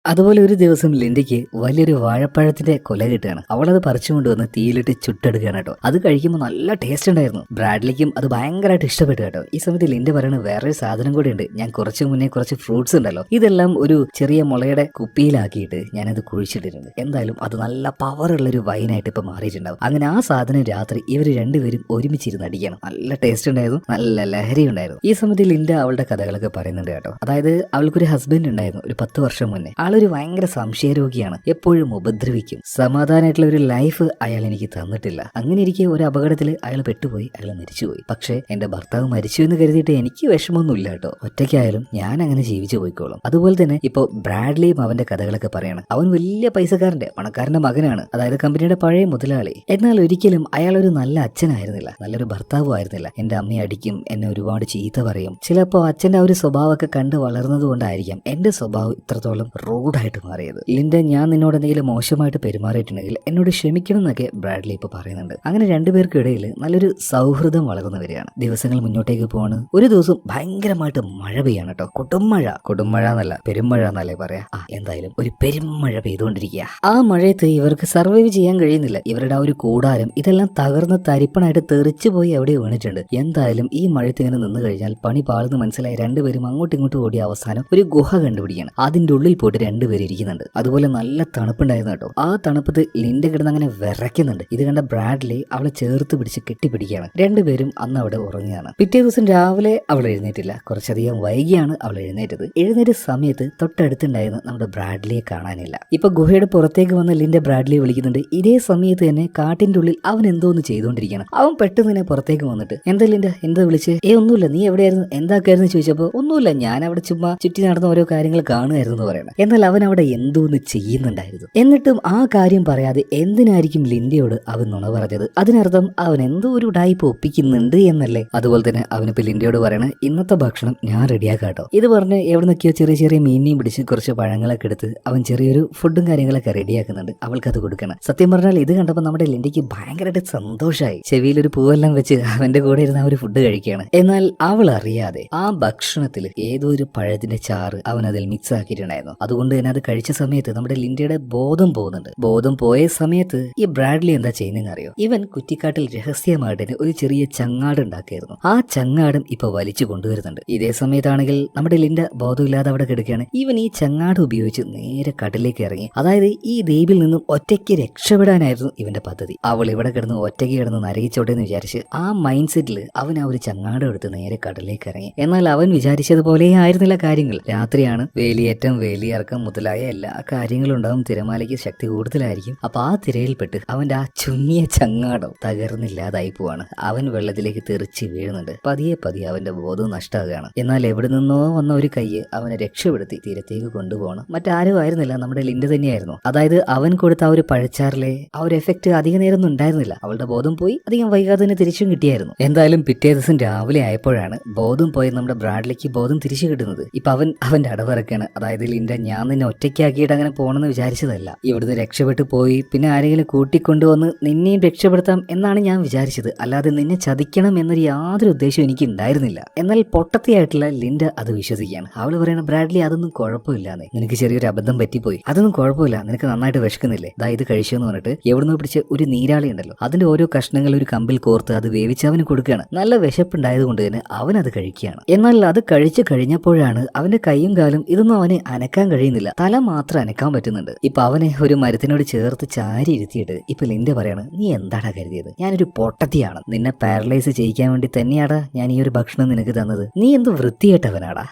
[SPEAKER 1] അതുപോലെ ഒരു ദിവസം ലിൻഡയ്ക്ക് വലിയൊരു വാഴപ്പഴത്തിന്റെ കൊല കിട്ടുകയാണ്. അവളത് പറിച്ചു കൊണ്ടുവന്ന് തീയിലിട്ട് ചുട്ടെടുക്കുകയാണ് കേട്ടോ. അത് കഴിക്കുമ്പോൾ നല്ല ടേസ്റ്റ് ഉണ്ടായിരുന്നു. ബ്രാഡ്ലിക്കും അത് ഭയങ്കരമായിട്ട് ഇഷ്ടപ്പെട്ടു കേട്ടോ. ഈ സമയത്ത് ലിൻഡ പറയുന്നത് വേറൊരു സാധനം കൂടി ഉണ്ട്. ഞാൻ കുറച്ചു മുന്നേ കുറച്ച് ഫ്രൂട്ട്സ് ഉണ്ടല്ലോ ഇതെല്ലാം ഒരു ചെറിയ മുളയുടെ കുപ്പിയിലാക്കിയിട്ട് ഞാനത് കുഴിച്ചിട്ടിട്ടുണ്ട്. എന്തായാലും അത് നല്ല പവറുള്ളൊരു വൈനായിട്ട് ഇപ്പൊ മാറിയിട്ടുണ്ടാവും. അങ്ങനെ ആ സാധനം രാത്രി ഇവർ രണ്ടുപേരും ഒരുമിച്ചിരുന്ന് അടിക്കണം. നല്ല ടേസ്റ്റ് ഉണ്ടായിരുന്നു, നല്ല ലഹരി ഉണ്ടായിരുന്നു. ഈ സമയത്ത് ലിൻഡ അവളുടെ കഥകളൊക്കെ പറയുന്നുണ്ട് കേട്ടോ. അതായത് അവൾക്കൊരു ഹസ്ബൻഡ് ഉണ്ടായിരുന്നു ഒരു 10 വർഷം മുന്നേ. ആളൊരു ഭയങ്കര സംശയരോഗിയാണ്, എപ്പോഴും ഉപദ്രവിക്കും. സമാധാനമായിട്ടുള്ള ഒരു ലൈഫ് അയാൾ എനിക്ക് തന്നിട്ടില്ല. അങ്ങനെ ഇരിക്കെ ഒരു അപകടത്തിൽ അയാൾ പെട്ടുപോയി, അയാൾ മരിച്ചുപോയി. പക്ഷെ എന്റെ ഭർത്താവ് മരിച്ചു എന്ന് കരുതിയിട്ട് എനിക്ക് വിഷമമൊന്നുമില്ല കേട്ടോ. ഒറ്റയ്ക്കായാലും ഞാൻ അങ്ങനെ ജീവിച്ചു പോയിക്കോളും. അതുപോലെ തന്നെ ഇപ്പൊ ബ്രാഡ്ലിയും അവന്റെ കഥകളൊക്കെ പറയണം. അവൻ വലിയ പൈസക്കാരന്റെ പണക്കാരന്റെ മകനാണ്, അതായത് കമ്പനിയുടെ പഴയ മുതലാളി. എന്നാൽ ഒരിക്കലും അയാൾ ഒരു നല്ല അച്ഛനായിരുന്നില്ല, നല്ലൊരു ഭർത്താവും ആയിരുന്നില്ല. എന്റെ അമ്മയെ അടിക്കും, എന്നെ ഒരുപാട് ചീത്ത പറയും. ചിലപ്പോ അച്ഛന്റെ ആ ഒരു സ്വഭാവമൊക്കെ കണ്ട് വളർന്നത് കൊണ്ടായിരിക്കാം എന്റെ സ്വഭാവം ഇത്രത്തോളം റൂഡായിട്ട് മാറിയത്. ലിൻഡ, ഞാൻ നിന്നോട് എന്തെങ്കിലും മോശമായിട്ട് പെരുമാറിയിട്ടുണ്ടെങ്കിൽ എന്നോട് ക്ഷമിക്കണം എന്നൊക്കെ ബ്രാഡ്ലി ഇപ്പൊ പറയുന്നുണ്ട്. അങ്ങനെ രണ്ടുപേർക്കിടയിൽ നല്ലൊരു സൗഹൃദം വളർന്നു വരികയാണ്. ദിവസങ്ങൾ മുന്നോട്ടേക്ക് പോവാണ്. ഒരു ദിവസം ഭയങ്കരമായിട്ട് മഴ പെയ്യാണ് കേട്ടോ. കൊടുമഴ എന്നല്ല പെരുമഴ എന്നല്ലേ പറയാ. എന്തായാലും ഒരു പെരുമഴ പെയ്തുകൊണ്ടിരിക്കുക. ആ മഴയത്ത് ഇവർക്ക് സർവൈവ് ചെയ്യാൻ കഴിയുന്നില്ല. ഇവരുടെ ആ ഒരു കൂടാരം ഇതെല്ലാം തകർന്ന് തരിപ്പണായിട്ട് തെറിച്ചു പോയി അവിടെ വീണിട്ടുണ്ട്. എന്തായാലും ഈ മഴയത്ത് ഇങ്ങനെ നിന്ന് കഴിഞ്ഞാൽ പണി പാളുന്ന് മനസ്സിലായി രണ്ടുപേരും അങ്ങോട്ടും ഇങ്ങോട്ടും ഓടി അവസാനം ഒരു ഗുഹ കണ്ടുപിടിക്കണം. അതിന്റെ ഉള്ളിൽ പോയിട്ട് രണ്ടുപേരും ഇരിക്കുന്നുണ്ട്. അതുപോലെ നല്ല തണുപ്പുണ്ടായിരുന്നു കേട്ടോ. ആ തണുപ്പത്ത് ലിൻഡ കിടന്ന് അങ്ങനെ വിറയ്ക്കുന്നുണ്ട്. ഇത് കണ്ട ബ്രാഡ്ലി അവളെ ചേർത്ത് പിടിച്ച് കെട്ടിപ്പിടിക്കുകയാണ്. രണ്ടുപേരും അന്ന് അവിടെ ഉറങ്ങുകയാണ്. പിറ്റേ ദിവസം രാവിലെ അവൾ എഴുന്നേറ്റില്ല. കുറച്ചധികം വൈകിയാണ് അവൾ എഴുന്നേറ്റത്. എഴുന്നേറ്റ സമയത്ത് തൊട്ടടുത്തുണ്ടായിരുന്ന നമ്മുടെ ബ്രാഡ്ലിയെ കാണാനില്ല. ഇപ്പൊ ഗുഹയുടെ പുറത്തേക്ക് വന്ന ലിൻഡ ബ്രാഡ്ലിയെ വിളിക്കുന്നുണ്ട്. ഇതേ സമയത്ത് തന്നെ കാട്ടിന്റെ ഉള്ളിൽ അവൻ എന്തോന്ന് ചെയ്തുകൊണ്ടിരിക്കുകയാണ്. അവൻ പെട്ടെന്ന് തന്നെ പുറത്തേക്ക് വന്നിട്ട്, എന്താ ലിൻഡ, എന്താ വിളിച്ച്? ഒന്നുമില്ല, നീ എവിടെയായിരുന്നു, എന്താക്കായിരുന്നു ചോദിച്ചപ്പോ, ഒന്നുമില്ല, ഞാൻ അവിടെ ചുമ്മാ ചുറ്റി നടന്ന ഓരോ കാര്യങ്ങൾ കാണുമായിരുന്നു എന്ന് പറയണം. എന്നാൽ അവൻ അവിടെ എന്തോന്ന് ചെയ്യുന്നുണ്ടായിരുന്നു. എന്നിട്ടും ആ കാര്യം പറയാതെ എന്തിനായിരിക്കും ലിൻഡയോട് അവൻ നുണ പറഞ്ഞത്? അതിനർത്ഥം അവൻ എന്തോ ഒരു ഉടായിപ്പ് ഒപ്പിക്കുന്നുണ്ട് എന്നല്ലേ? അതുപോലെ തന്നെ അവനിപ്പോ ലിൻഡയോട് പറയണ ഇന്നത്തെ ഭക്ഷണം ഞാൻ റെഡിയാക്കാട്ടോ. ഇത് പറഞ്ഞ് എവിടെ നിൽക്കിയോ ചെറിയ ചെറിയ മീനിനെയും പിടിച്ച് കുറച്ച് പഴങ്ങളൊക്കെ എടുത്ത് അവൻ ചെറിയൊരു ഫുഡും കാര്യങ്ങളൊക്കെ റെഡിയാക്കുന്നുണ്ട്. അവൾക്കത് കൊടുക്കണം. സത്യം പറഞ്ഞാൽ ഇത് കണ്ടപ്പോൾ നമ്മുടെ ലിൻഡയ്ക്ക് ഭയങ്കരമായിട്ട് സന്തോഷമായി. ചെവിയിലൊരു പൂവെല്ലാം വെച്ച് അവന്റെ കൂടെ ഇരുന്ന് ആ ഒരു ഫുഡ് കഴിക്കുകയാണ്. എന്നാൽ അവൾ അറിയാതെ ആ ഭക്ഷണത്തിൽ ഏതോ ഒരു പഴത്തിന്റെ ചാറ് അവൻ അതിൽ മിക്സ് ആക്കിയിട്ടുണ്ടായിരുന്നു. അതുകൊണ്ട് തന്നെ അത് കഴിച്ച സമയത്ത് നമ്മുടെ ലിൻഡയുടെ ബോധം പോകുന്നുണ്ട്. ബോധം പോയ സമയത്ത് ഈ ബ്രാഡ്ലി എന്താ ചെയ്യുന്നതെന്ന് അറിയോ? ഇവൻ കുറ്റിക്കാട്ടിൽ രഹസ്യമായിട്ട് ഒരു ചെറിയ ചങ്ങാട് ഉണ്ടാക്കിയിരുന്നു. ആ ചങ്ങാടും ഇപ്പൊ വലിച്ചു കൊണ്ടുവരുന്നുണ്ട്. ഇതേ സമയത്താണെങ്കിൽ നമ്മുടെ ലിൻഡ ബോധമില്ലാതെ അവിടെ കിടക്കുകയാണ്. ഇവൻ ഈ ചങ്ങാട് ഉപയോഗിച്ച് നേരെ കടലിലേക്ക് ഇറങ്ങി. അതായത് ഈ ദ്വീപിൽ നിന്നും ഒറ്റയ്ക്ക് രക്ഷപ്പെടാനായിരുന്നു ഇവന്റെ പദ്ധതി. അവൾ ഇവിടെ കിടന്ന് ഒറ്റയ്ക്ക് കിടന്ന് നരകിച്ചോട്ടെ എന്ന് വിചാരിച്ച് ആ മൈൻഡ് സെറ്റിൽ അവൻ ആ ഒരു ചങ്ങാടം എടുത്ത് നേരെ കടലിലേക്ക് ഇറങ്ങി. എന്നാൽ അവൻ വിചാരിച്ചതുപോലെ ആയിരുന്നില്ല കാര്യങ്ങൾ. രാത്രിയാണ്, വേലിയേറ്റം, വേലിയിറക്കം മുതലായ എല്ലാ കാര്യങ്ങളും ഉണ്ടാവും. തിരമാലയ്ക്ക് ശക്തി കൂടുതലായിരിക്കും. അപ്പൊ ആ തിരയിൽപ്പെട്ട് അവന്റെ ആ ചുങ്ങിയ ചങ്ങാടം തകർന്നില്ലാതായി പോവാണ്. അവൻ വെള്ളത്തിലേക്ക് തെറിച്ച് വീഴുന്നുണ്ട്. പതിയെ പതിയെ അവന്റെ ബോധം നഷ്ടമാകുകയാണ്. എന്നാൽ എവിടെ നിന്നോ വന്ന ഒരു കയ്യ് അവനെ രക്ഷപ്പെടുത്തി തീരത്തേക്ക് കൊണ്ടുപോകണം. മറ്റാരും ആയിരുന്നില്ല, നമ്മുടെ ലിൻഡ തന്നെയായിരുന്നു. അതായത് അവൻ കൊടുത്ത ആ ഒരു പഴച്ചാറിലെ ആ ഒരു എഫക്ട് അധിക നേരം ഒന്നും ഉണ്ടായിരുന്നില്ല. അവളുടെ ബോധം പോയി അധികം വൈകാതെ തന്നെ തിരിച്ചും കിട്ടിയായിരുന്നു. എന്തായാലും പിറ്റേ ദിവസം രാവിലെ ആയപ്പോഴാണ് ബോധം പോയ നമ്മുടെ ബ്രാഡ്ലിക്ക് ബോധം തിരിച്ചു കിട്ടുന്നത്. ഇപ്പൊ അവന്റെ അടവിറക്കാണ്. അതായത് ലിൻഡ, ഞാൻ നിന്നെ ഒറ്റയ്ക്കാക്കിയിട്ട് അങ്ങനെ പോകണമെന്ന് വിചാരിച്ചതല്ല. ഇവിടുന്ന് രക്ഷപ്പെട്ടു പോയി പിന്നെ ആരെങ്കിലും കൂട്ടിക്കൊണ്ടുവന്ന് നിന്നെയും രക്ഷപ്പെടുത്താം എന്നാണ് ഞാൻ വിചാരിച്ചത്. അല്ലാതെ നിന്നെ ചതിക്കണം എന്നൊരു യാതൊരു ഉദ്ദേശവും എനിക്ക് ഉണ്ടായിരുന്നില്ല. എന്നാൽ പൊട്ടത്തിയായിട്ടുള്ള ലിൻഡ അത് വിശ്വസിക്കുകയാണ്. അവള് പറയണ, ബ്രാഡ്ലി അതൊന്നും കുഴപ്പമില്ലാന്നേ, നിനക്ക് ചെറിയൊരു അബദ്ധം പറ്റിപ്പോയി, അതൊന്നും കുഴപ്പമില്ല, നിനക്ക് നന്നായിട്ട് വിശക്കുന്നില്ലേ, ദാ ഇത് കഴിച്ചു എന്ന് പറഞ്ഞിട്ട് എവിടുന്ന് പിടിച്ച ഒരു നീരാളി ഉണ്ടല്ലോ, അതിന്റെ ഓരോ കഷ്ണങ്ങൾ ഒരു കമ്പിൽ കോർത്ത് അത് വേവിച്ച് അവന് കൊടുക്കുകയാണ്. നല്ല വിശപ്പുണ്ടായത് കൊണ്ട് തന്നെ അവൻ അത് കഴിക്കുകയാണ്. എന്നാൽ അത് കഴിച്ചു കഴിഞ്ഞപ്പോഴാണ് അവന്റെ കൈയും കാലും ഇതൊന്നും അവന് അനക്കാൻ കഴിയുന്നില്ല. തല മാത്രം അനക്കാൻ പറ്റുന്നുണ്ട്. ഇപ്പൊ അവനെ ഒരു മരത്തിനോട് ചേർത്ത് ചാരി ഇരുത്തിയിട്ട് ഇപ്പൊ ലിൻഡ പറയാണ്, നീ എന്താടാ കരുതിയത്? ഞാനൊരു പൊട്ടത്തിയാണ്. നിന്നെ പാരലൈസ് ചെയ്യിക്കാൻ വേണ്ടി തന്നെയാടാ ഞാൻ ഈ ഒരു ഭക്ഷണം നിനക്ക് തന്നത്. നീ എന്ത് വൃത്തിയായിട്ടവനാടാ.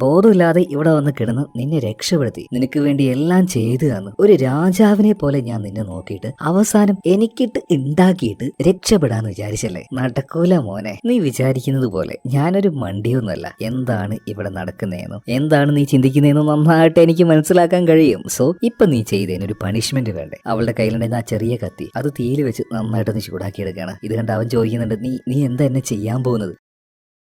[SPEAKER 1] ബോധമില്ലാതെ ഇവിടെ വന്ന് കിടന്ന് നിന്നെ രക്ഷപ്പെടുത്തി, നിനക്ക് വേണ്ടി എല്ലാം ചെയ്തു തന്നു. ഒരു രാജാവിനെ പോലെ ഞാൻ നിന്നെ നോക്കിയിട്ട് അവസാനം എനിക്കിട്ട് ഉണ്ടാക്കിയിട്ട് രക്ഷപ്പെടാന്ന് വിചാരിച്ചല്ലേ? നടക്കൂല മോനെ. നീ വിചാരിക്കുന്നത് പോലെ ഞാനൊരു മണ്ടിയൊന്നുമല്ല. എന്താണ് ഇവിടെ നടക്കുന്നതെന്നും എന്താണ് നീ ചിന്തിക്കുന്നതെന്നും നന്നായിട്ട് എനിക്ക് മനസ്സിലാക്കാൻ കഴിയും. സോ ഇപ്പൊ നീ ചെയ്തതിനൊരു പണിഷ്മെന്റ് വേണ്ടേ? അവളുടെ കയ്യിലുണ്ടായിരുന്ന ആ ചെറിയ കത്തി അത് തീയിൽ വെച്ച് നന്നായിട്ടൊന്ന് ചൂടാക്കിയെടുക്കുകയാണ്. ഇത് കണ്ട് അവൻ ചോദിക്കുന്നുണ്ട്, നീ എന്താ എന്നെ ചെയ്യാൻ പോകുന്നത്?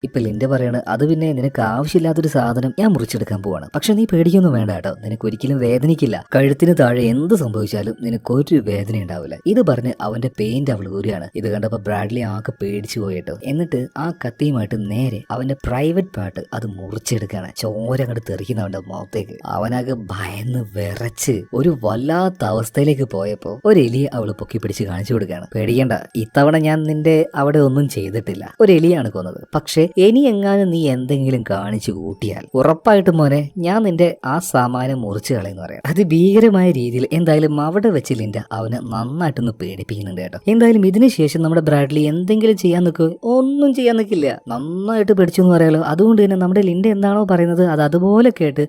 [SPEAKER 1] ഇപ്പൊ ലിൻഡ പറയാണ്, അത് പിന്നെ നിനക്ക് ആവശ്യമില്ലാത്തൊരു സാധനം ഞാൻ മുറിച്ചെടുക്കാൻ പോവാണ്. പക്ഷെ നീ പേടിക്കൊന്നും വേണ്ട കേട്ടോ, നിനക്ക് ഒരിക്കലും വേദനിക്കില്ല. കഴുത്തിന് താഴെ എന്ത് സംഭവിച്ചാലും നിനക്കൊരു വേദന ഉണ്ടാവില്ല. ഇത് പറഞ്ഞ് അവന്റെ പെയിന്റ് അവൾ ഊരുകയാണ്. ഇത് കണ്ടപ്പോ ബ്രാഡ്ലി ആകെ പേടിച്ചു പോയിട്ടോ. എന്നിട്ട് ആ കത്തിയുമായിട്ട് നേരെ അവന്റെ പ്രൈവറ്റ് പാർട്ട് അത് മുറിച്ചെടുക്കാണ്. ചോര അങ്ങോട്ട് തെറിക്കുന്ന അവന്റെ മുഖത്തേക്ക്. അവനാകെ ഭയന്ന് വിറച്ച് ഒരു വല്ലാത്ത അവസ്ഥയിലേക്ക് പോയപ്പോ ഒരു എലിയെ അവള് പൊക്കി പിടിച്ച് കാണിച്ചു കൊടുക്കുകയാണ്. പേടിക്കണ്ട, ഇത്തവണ ഞാൻ നിന്റെ അവിടെ ഒന്നും ചെയ്തിട്ടില്ല. ഒരു എലിയാണ് കൊന്നത്. പക്ഷെ ഇനി എങ്ങാനും നീ എന്തെങ്കിലും കാണിച്ചു കൂട്ടിയാൽ ഉറപ്പായിട്ടും മോനെ ഞാൻ നിന്റെ ആ സാമാനം മുറിച്ചു കളയെന്ന് പറയാം. അത് ഭീകരമായ രീതിയിൽ എന്തായാലും അവിടെ വെച്ച് ലിൻഡ അവനെ നന്നായിട്ടൊന്ന് പേടിപ്പിക്കുന്നുണ്ട് കേട്ടോ. എന്തായാലും ഇതിനുശേഷം നമ്മുടെ ബ്രാഡ്ലി എന്തെങ്കിലും ചെയ്യാൻ നിൽക്കുക, ഒന്നും ചെയ്യാൻ നിൽക്കില്ല. നന്നായിട്ട് പേടിച്ചു എന്ന് പറയാലോ. അതുകൊണ്ട് തന്നെ നമ്മുടെ ലിൻഡ എന്താണോ പറയുന്നത് അത് അതുപോലെ കേട്ട്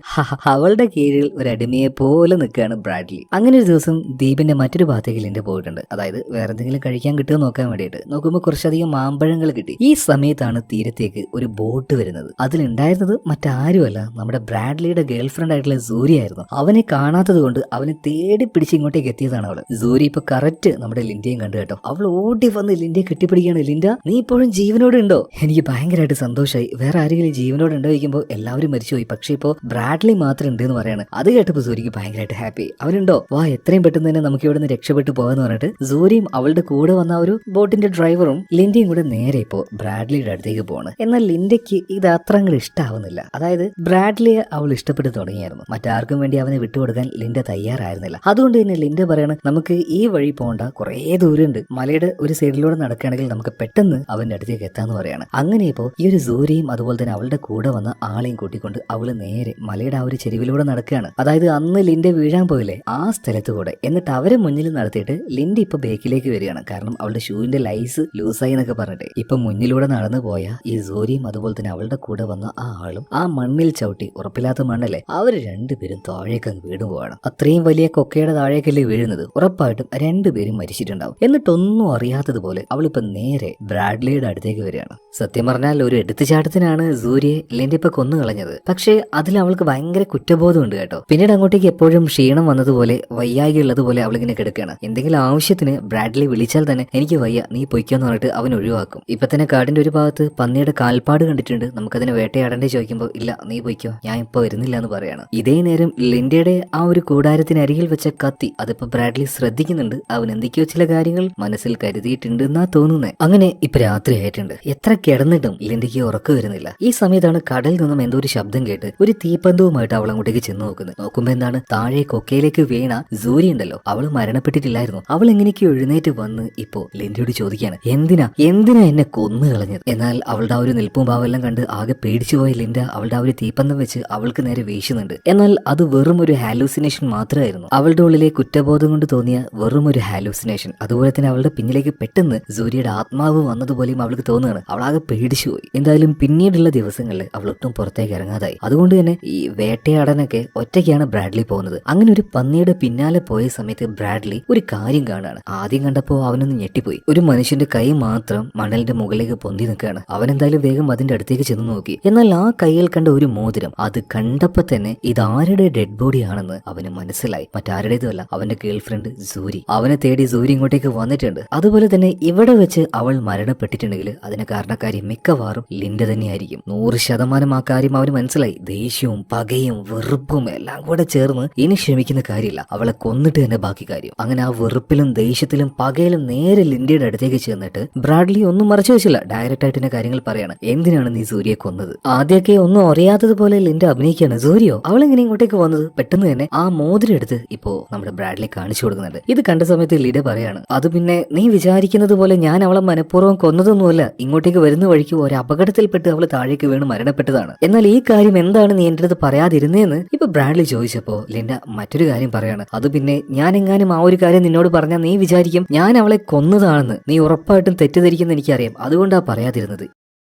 [SPEAKER 1] അവളുടെ കീഴിൽ ഒരു അടിമയെ പോലെ നിൽക്കുകയാണ് ബ്രാഡ്ലി. അങ്ങനെ ഒരു ദിവസം ദ്വീപിന്റെ മറ്റൊരു ഭാഗത്തേക്ക് ലിൻഡ പോയിട്ടുണ്ട്. അതായത് വേറെ എന്തെങ്കിലും കഴിക്കാൻ കിട്ടുമോ നോക്കാൻ വേണ്ടിയിട്ട്. നോക്കുമ്പോൾ കുറച്ചധികം മാമ്പഴങ്ങൾ കിട്ടി. ഈ സമയത്താണ് തീരത്തേക്ക് ഒരു ബോട്ട് വരുന്നത്. അതിലുണ്ടായിരുന്നത് മറ്റാരുമല്ല, നമ്മുടെ ബ്രാഡ്ലിയുടെ ഗേൾഫ്രണ്ട് ആയിട്ടുള്ള സൂരി ആയിരുന്നു. അവനെ കാണാത്തത് കൊണ്ട് അവനെ തേടി പിടിച്ച് ഇങ്ങോട്ടേക്ക് എത്തിയതാണ് അവള്. സൂരി ഇപ്പൊ കറക്റ്റ് നമ്മുടെ ലിൻഡയും കണ്ടു കേട്ടോ. അവൾ ഓടി വന്ന് ലിൻഡയെ കെട്ടിപ്പിടിക്കുകയാണ്. ലിൻഡ, നീ ഇപ്പോഴും ജീവനോടെ ഉണ്ടോ? എനിക്ക് ഭയങ്കരമായിട്ട് സന്തോഷമായി. വേറെ ആരെങ്കിലും ജീവനോട് ഉണ്ടോ ചോദിക്കുമ്പോൾ എല്ലാവരും മരിച്ചുപോയി, പക്ഷെ ഇപ്പോ ബ്രാഡ്ലി മാത്രം ഉണ്ട് എന്ന് പറയാണ്. അത് കേട്ടപ്പോൾ സൂര്യക്ക് ഭയങ്കരമായിട്ട് ഹാപ്പി. അവനുണ്ടോ? വാ, എത്രയും പെട്ടെന്ന് തന്നെ നമുക്ക് ഇവിടെ നിന്ന് രക്ഷപ്പെട്ടു പോകാന്ന് പറഞ്ഞിട്ട് സൂര്യയും അവളുടെ കൂടെ വന്ന ഒരു ബോട്ടിന്റെ ഡ്രൈവറും ലിൻഡയും കൂടെ നേരെ ഇപ്പോ ബ്രാഡ്ലിയുടെ അടുത്തേക്ക് പോവാണ്. എന്നാൽ ലിൻഡയ്ക്ക് ഇത് അത്ര അങ്ങ് ഇഷ്ടാവുന്നില്ല. അതായത് ബ്രാഡ്ലിയെ അവൾ ഇഷ്ടപ്പെട്ടു തുടങ്ങിയായിരുന്നു. മറ്റാർക്കും വേണ്ടി അവനെ വിട്ടുകൊടുക്കാൻ ലിൻഡ തയ്യാറായിരുന്നില്ല. അതുകൊണ്ട് തന്നെ ലിൻഡ പറയാണ്, നമുക്ക് ഈ വഴി പോകണ്ട, കുറേ ദൂരമുണ്ട്. മലയുടെ ഒരു സൈഡിലൂടെ നടക്കുകയാണെങ്കിൽ നമുക്ക് പെട്ടെന്ന് അവന്റെ അടുത്തേക്ക് എത്താന്ന് പറയാണ്. അങ്ങനെ ഇപ്പോ ഈ ഒരു സൂര്യയും അതുപോലെ തന്നെ അവളുടെ കൂടെ വന്ന ആളെയും കൂട്ടിക്കൊണ്ട് അവള് നേരെ മലയുടെ ആ ഒരു ചെരുവിലൂടെ നടക്കുകയാണ്. അതായത് അന്ന് ലിൻഡ വീഴാൻ പോയില്ലേ ആ സ്ഥലത്ത് കൂടെ. എന്നിട്ട് അവരെ മുന്നിൽ നടത്തിയിട്ട് ലിൻഡ ഇപ്പൊ ബേക്കിലേക്ക് വരികയാണ്. കാരണം അവളുടെ ഷൂവിന്റെ ലൈസ് ലൂസായി എന്നൊക്കെ പറഞ്ഞിട്ട്. ഇപ്പൊ മുന്നിലൂടെ നടന്നു പോയ ഈ സൂര്യയും അതുപോലെ തന്നെ അവളുടെ കൂടെ വന്ന ആ ആളും ആ മണ്ണിൽ ചവിട്ടി, ഉറപ്പില്ലാത്ത മണ്ണല്ലേ, അവര് രണ്ടുപേരും താഴേക്ക് അങ്ങ് വീണു പോവാണ്. അത്രയും വലിയ കൊക്കയുടെ താഴേക്കല്ലേ വീഴുന്നത്, ഉറപ്പായിട്ടും രണ്ടുപേരും മരിച്ചിട്ടുണ്ടാവും. എന്നിട്ടൊന്നും അറിയാത്തതുപോലെ അവളിപ്പോ നേരെ ബ്രാഡ്ലിയുടെ അടുത്തേക്ക് വരികയാണ്. സത്യം പറഞ്ഞാൽ ഒരു എടുത്തുചാട്ടത്തിനാണ് സൂര്യയെ ലിൻഡ ഇപ്പൊ കൊന്നു കളഞ്ഞത്. പക്ഷേ അതിൽ അവൾക്ക് ഭയങ്കര കുറ്റബോധമുണ്ട് കേട്ടോ. പിന്നീട് അങ്ങോട്ടേക്ക് എപ്പോഴും ക്ഷീണം വന്നതുപോലെ വയ്യായി ഉള്ളതുപോലെ അവളിങ്ങനെ കിടക്കുകയാണ്. എന്തെങ്കിലും ആവശ്യത്തിന് ബ്രാഡ്ലി വിളിച്ചാൽ തന്നെ എനിക്ക് വയ്യ, നീ പൊയ്ക്കോന്ന് പറഞ്ഞിട്ട് അവൻ ഒഴിവാക്കും. ഇപ്പൊ തന്നെ കാടിന്റെ ഒരു ഭാഗത്ത് പന്നിയുടെ കാൽപ്പാട് കണ്ടിട്ടുണ്ട്, നമുക്കതിനെ വേട്ടയാടേണ്ടി ചോദിക്കുമ്പോൾ ഇല്ല നീ പൊയ്ക്കോ, ഞാൻ ഇപ്പൊ വരുന്നില്ല എന്ന് പറയാണ്. ഇതേ നേരം ലിൻഡയുടെ ആ ഒരു കൂടാരത്തിനരികിൽ വെച്ച കത്തി അതിപ്പോ ബ്രാഡ്ലി ശ്രദ്ധിക്കുന്നുണ്ട്. അവൻ എന്തൊക്കെയോ ചില കാര്യങ്ങൾ മനസ്സിൽ കരുതിയിട്ടുണ്ട് എന്നാ തോന്നുന്നത്. അങ്ങനെ ഇപ്പൊ രാത്രി ആയിട്ടുണ്ട്. എത്ര കിടന്നിട്ടും ലിൻഡയ്ക്ക് ഉറക്കം വരുന്നില്ല. ഈ സമയത്താണ് കടലിൽ നിന്നും എന്തോ ഒരു ശബ്ദം കേട്ട് ഒരു തീപ്പന്തവുമായിട്ട് അവൾ അങ്ങോട്ടേക്ക് ചെന്ന് നോക്കുന്നത്. നോക്കുമ്പോ എന്താണ്, താഴെ കൊക്കയിലേക്ക് വീണ സൂരി ഉണ്ടല്ലോ, അവള് മരണപ്പെട്ടിട്ടില്ലായിരുന്നു. അവൾ എങ്ങനെയൊക്കെ എഴുന്നേറ്റ് വന്ന് ഇപ്പോ ലിൻഡയോട് ചോദിക്കാണ്, എന്തിനാ എന്നെ കൊന്നു കളഞ്ഞത്. എന്നാൽ അവളുടെ ആ ഒരു നിൽപ്പും ഭാവെല്ലാം കണ്ട് ആകെ പേടിച്ചു പോയ ലിൻഡ അവളുടെ ആ ഒരു തീപ്പന്തം വെച്ച് അവൾക്ക് നേരെ വീശുന്നുണ്ട്. എന്നാൽ അത് വെറും ഒരു ഹാലൂസിനേഷൻ മാത്രമായിരുന്നു. അവളുടെ ഉള്ളിലെ കുറ്റബോധം കൊണ്ട് തോന്നിയ വെറും ഒരു ഹാലൂസിനേഷൻ. അതുപോലെ തന്നെ അവളുടെ പിന്നിലേക്ക് പെട്ടെന്ന് സൂര്യയുടെ ആത്മാവ് വന്നതുപോലെയും അവൾക്ക് തോന്നുകയാണ്. അവളാകെ പേടിച്ചുപോയി. എന്തായാലും പിന്നീടുള്ള ദിവസങ്ങളിൽ അവൾ ഒട്ടും പുറത്തേക്ക് ഇറങ്ങാതായി. അതുകൊണ്ട് തന്നെ ഈ വേട്ടയാടാനൊക്കെ ഒറ്റയ്ക്കാണ് ബ്രാഡ്ലി പോകുന്നത്. അങ്ങനെ ഒരു പന്നിയുടെ പിന്നാലെ പോയ സമയത്ത് ബ്രാഡ്ലി ഒരു കാര്യം കാണുകയാണ്. ആദ്യം കണ്ടപ്പോ അവനൊന്ന് ഞെട്ടിപ്പോയി. ഒരു മനുഷ്യന്റെ കൈ മാത്രം മണലിന്റെ മുകളിലേക്ക് പൊന്തി നിൽക്കുകയാണ്. അവൻ എന്തായാലും വേഗം അതിന്റെ അടുത്തേക്ക് ചെന്ന് നോക്കി. എന്നാൽ ആ കയ്യിൽ കണ്ട ഒരു മോതിരം, അത് കണ്ടപ്പോ തന്നെ ഇതാരുടെ ഡെഡ് ബോഡി ആണെന്ന് അവന് മനസ്സിലായി. മറ്റാരുടേതുമല്ല, അവന്റെ ഗേൾഫ്രണ്ട് സൂരി. അവനെ തേടി സൂരി ഇങ്ങോട്ടേക്ക് വന്നിട്ടുണ്ട്. അതുപോലെ തന്നെ ഇവിടെ വെച്ച് അവൾ മരണപ്പെട്ടിട്ടുണ്ടെങ്കിൽ അതിന് കാരണക്കാരി മിക്കവാറും ലിൻഡ തന്നെയായിരിക്കും. 100% ആ കാര്യം അവന് മനസ്സിലായി. ദേഷ്യവും പകയും വെറുപ്പും എല്ലാം കൂടെ ചേർന്ന് ഇനി ക്ഷമിക്കുന്ന കാര്യമില്ല, അവളെ കൊന്നിട്ട് തന്നെ ബാക്കി കാര്യം. അങ്ങനെ ആ വെറുപ്പിലും ദേഷ്യത്തിലും പകയിലും നേരെ ലിൻഡയുടെ അടുത്തേക്ക് ചെന്നിട്ട് ബ്രാഡ്ലി ഒന്നും മറച്ചു വെച്ചില്ല, ഡയറക്റ്റ് ആയിട്ട് കാര്യങ്ങൾ പറയാണ്. എന്തിനാണ് നീ സൂര്യയെ കൊന്നത്? ആദ്യമൊക്കെ ഒന്നും അറിയാത്തതുപോലെ ലിൻഡ അഭിനയിക്കാണ്. സൂര്യോ അവളെങ്ങനെ ഇങ്ങോട്ടേക്ക് വന്നത്? പെട്ടെന്ന് തന്നെ ആ മോതിരം എടുത്ത് ഇപ്പോ നമ്മുടെ ബ്രാഡ്ലി കാണിച്ചു കൊടുക്കുന്നുണ്ട്. ഇത് കണ്ട സമയത്ത് ലിൻഡ പറയാണ്, അത് പിന്നെ നീ വിചാരിക്കുന്നത് പോലെ ഞാൻ അവളെ മനഃപൂർവ്വം കൊന്നതൊന്നുമല്ല, ഇങ്ങോട്ടേക്ക് വരുന്ന വഴിക്ക് ഒരു അപകടത്തിൽപ്പെട്ട് അവള് താഴേക്ക് വീണ് മരണപ്പെട്ടതാണ്. എന്നാൽ ഈ കാര്യം എന്താണ് നീ എന്റെ അടുത്ത് പറയാതിരുന്നേന്ന് ഇപ്പൊ ബ്രാഡ്ലി ചോദിച്ചപ്പോ ലിൻഡ മറ്റൊരു കാര്യം പറയാണ്. അത് പിന്നെ ഞാൻ എങ്ങാനും ആ ഒരു കാര്യം നിന്നോട് പറഞ്ഞാൽ നീ വിചാരിക്കും ഞാൻ അവളെ കൊന്നതാണെന്ന്. നീ ഉറപ്പായിട്ടും തെറ്റിദ്ധരിക്കുന്ന എനിക്കറിയാം, അതുകൊണ്ടാ പറയാതിരുന്നത്.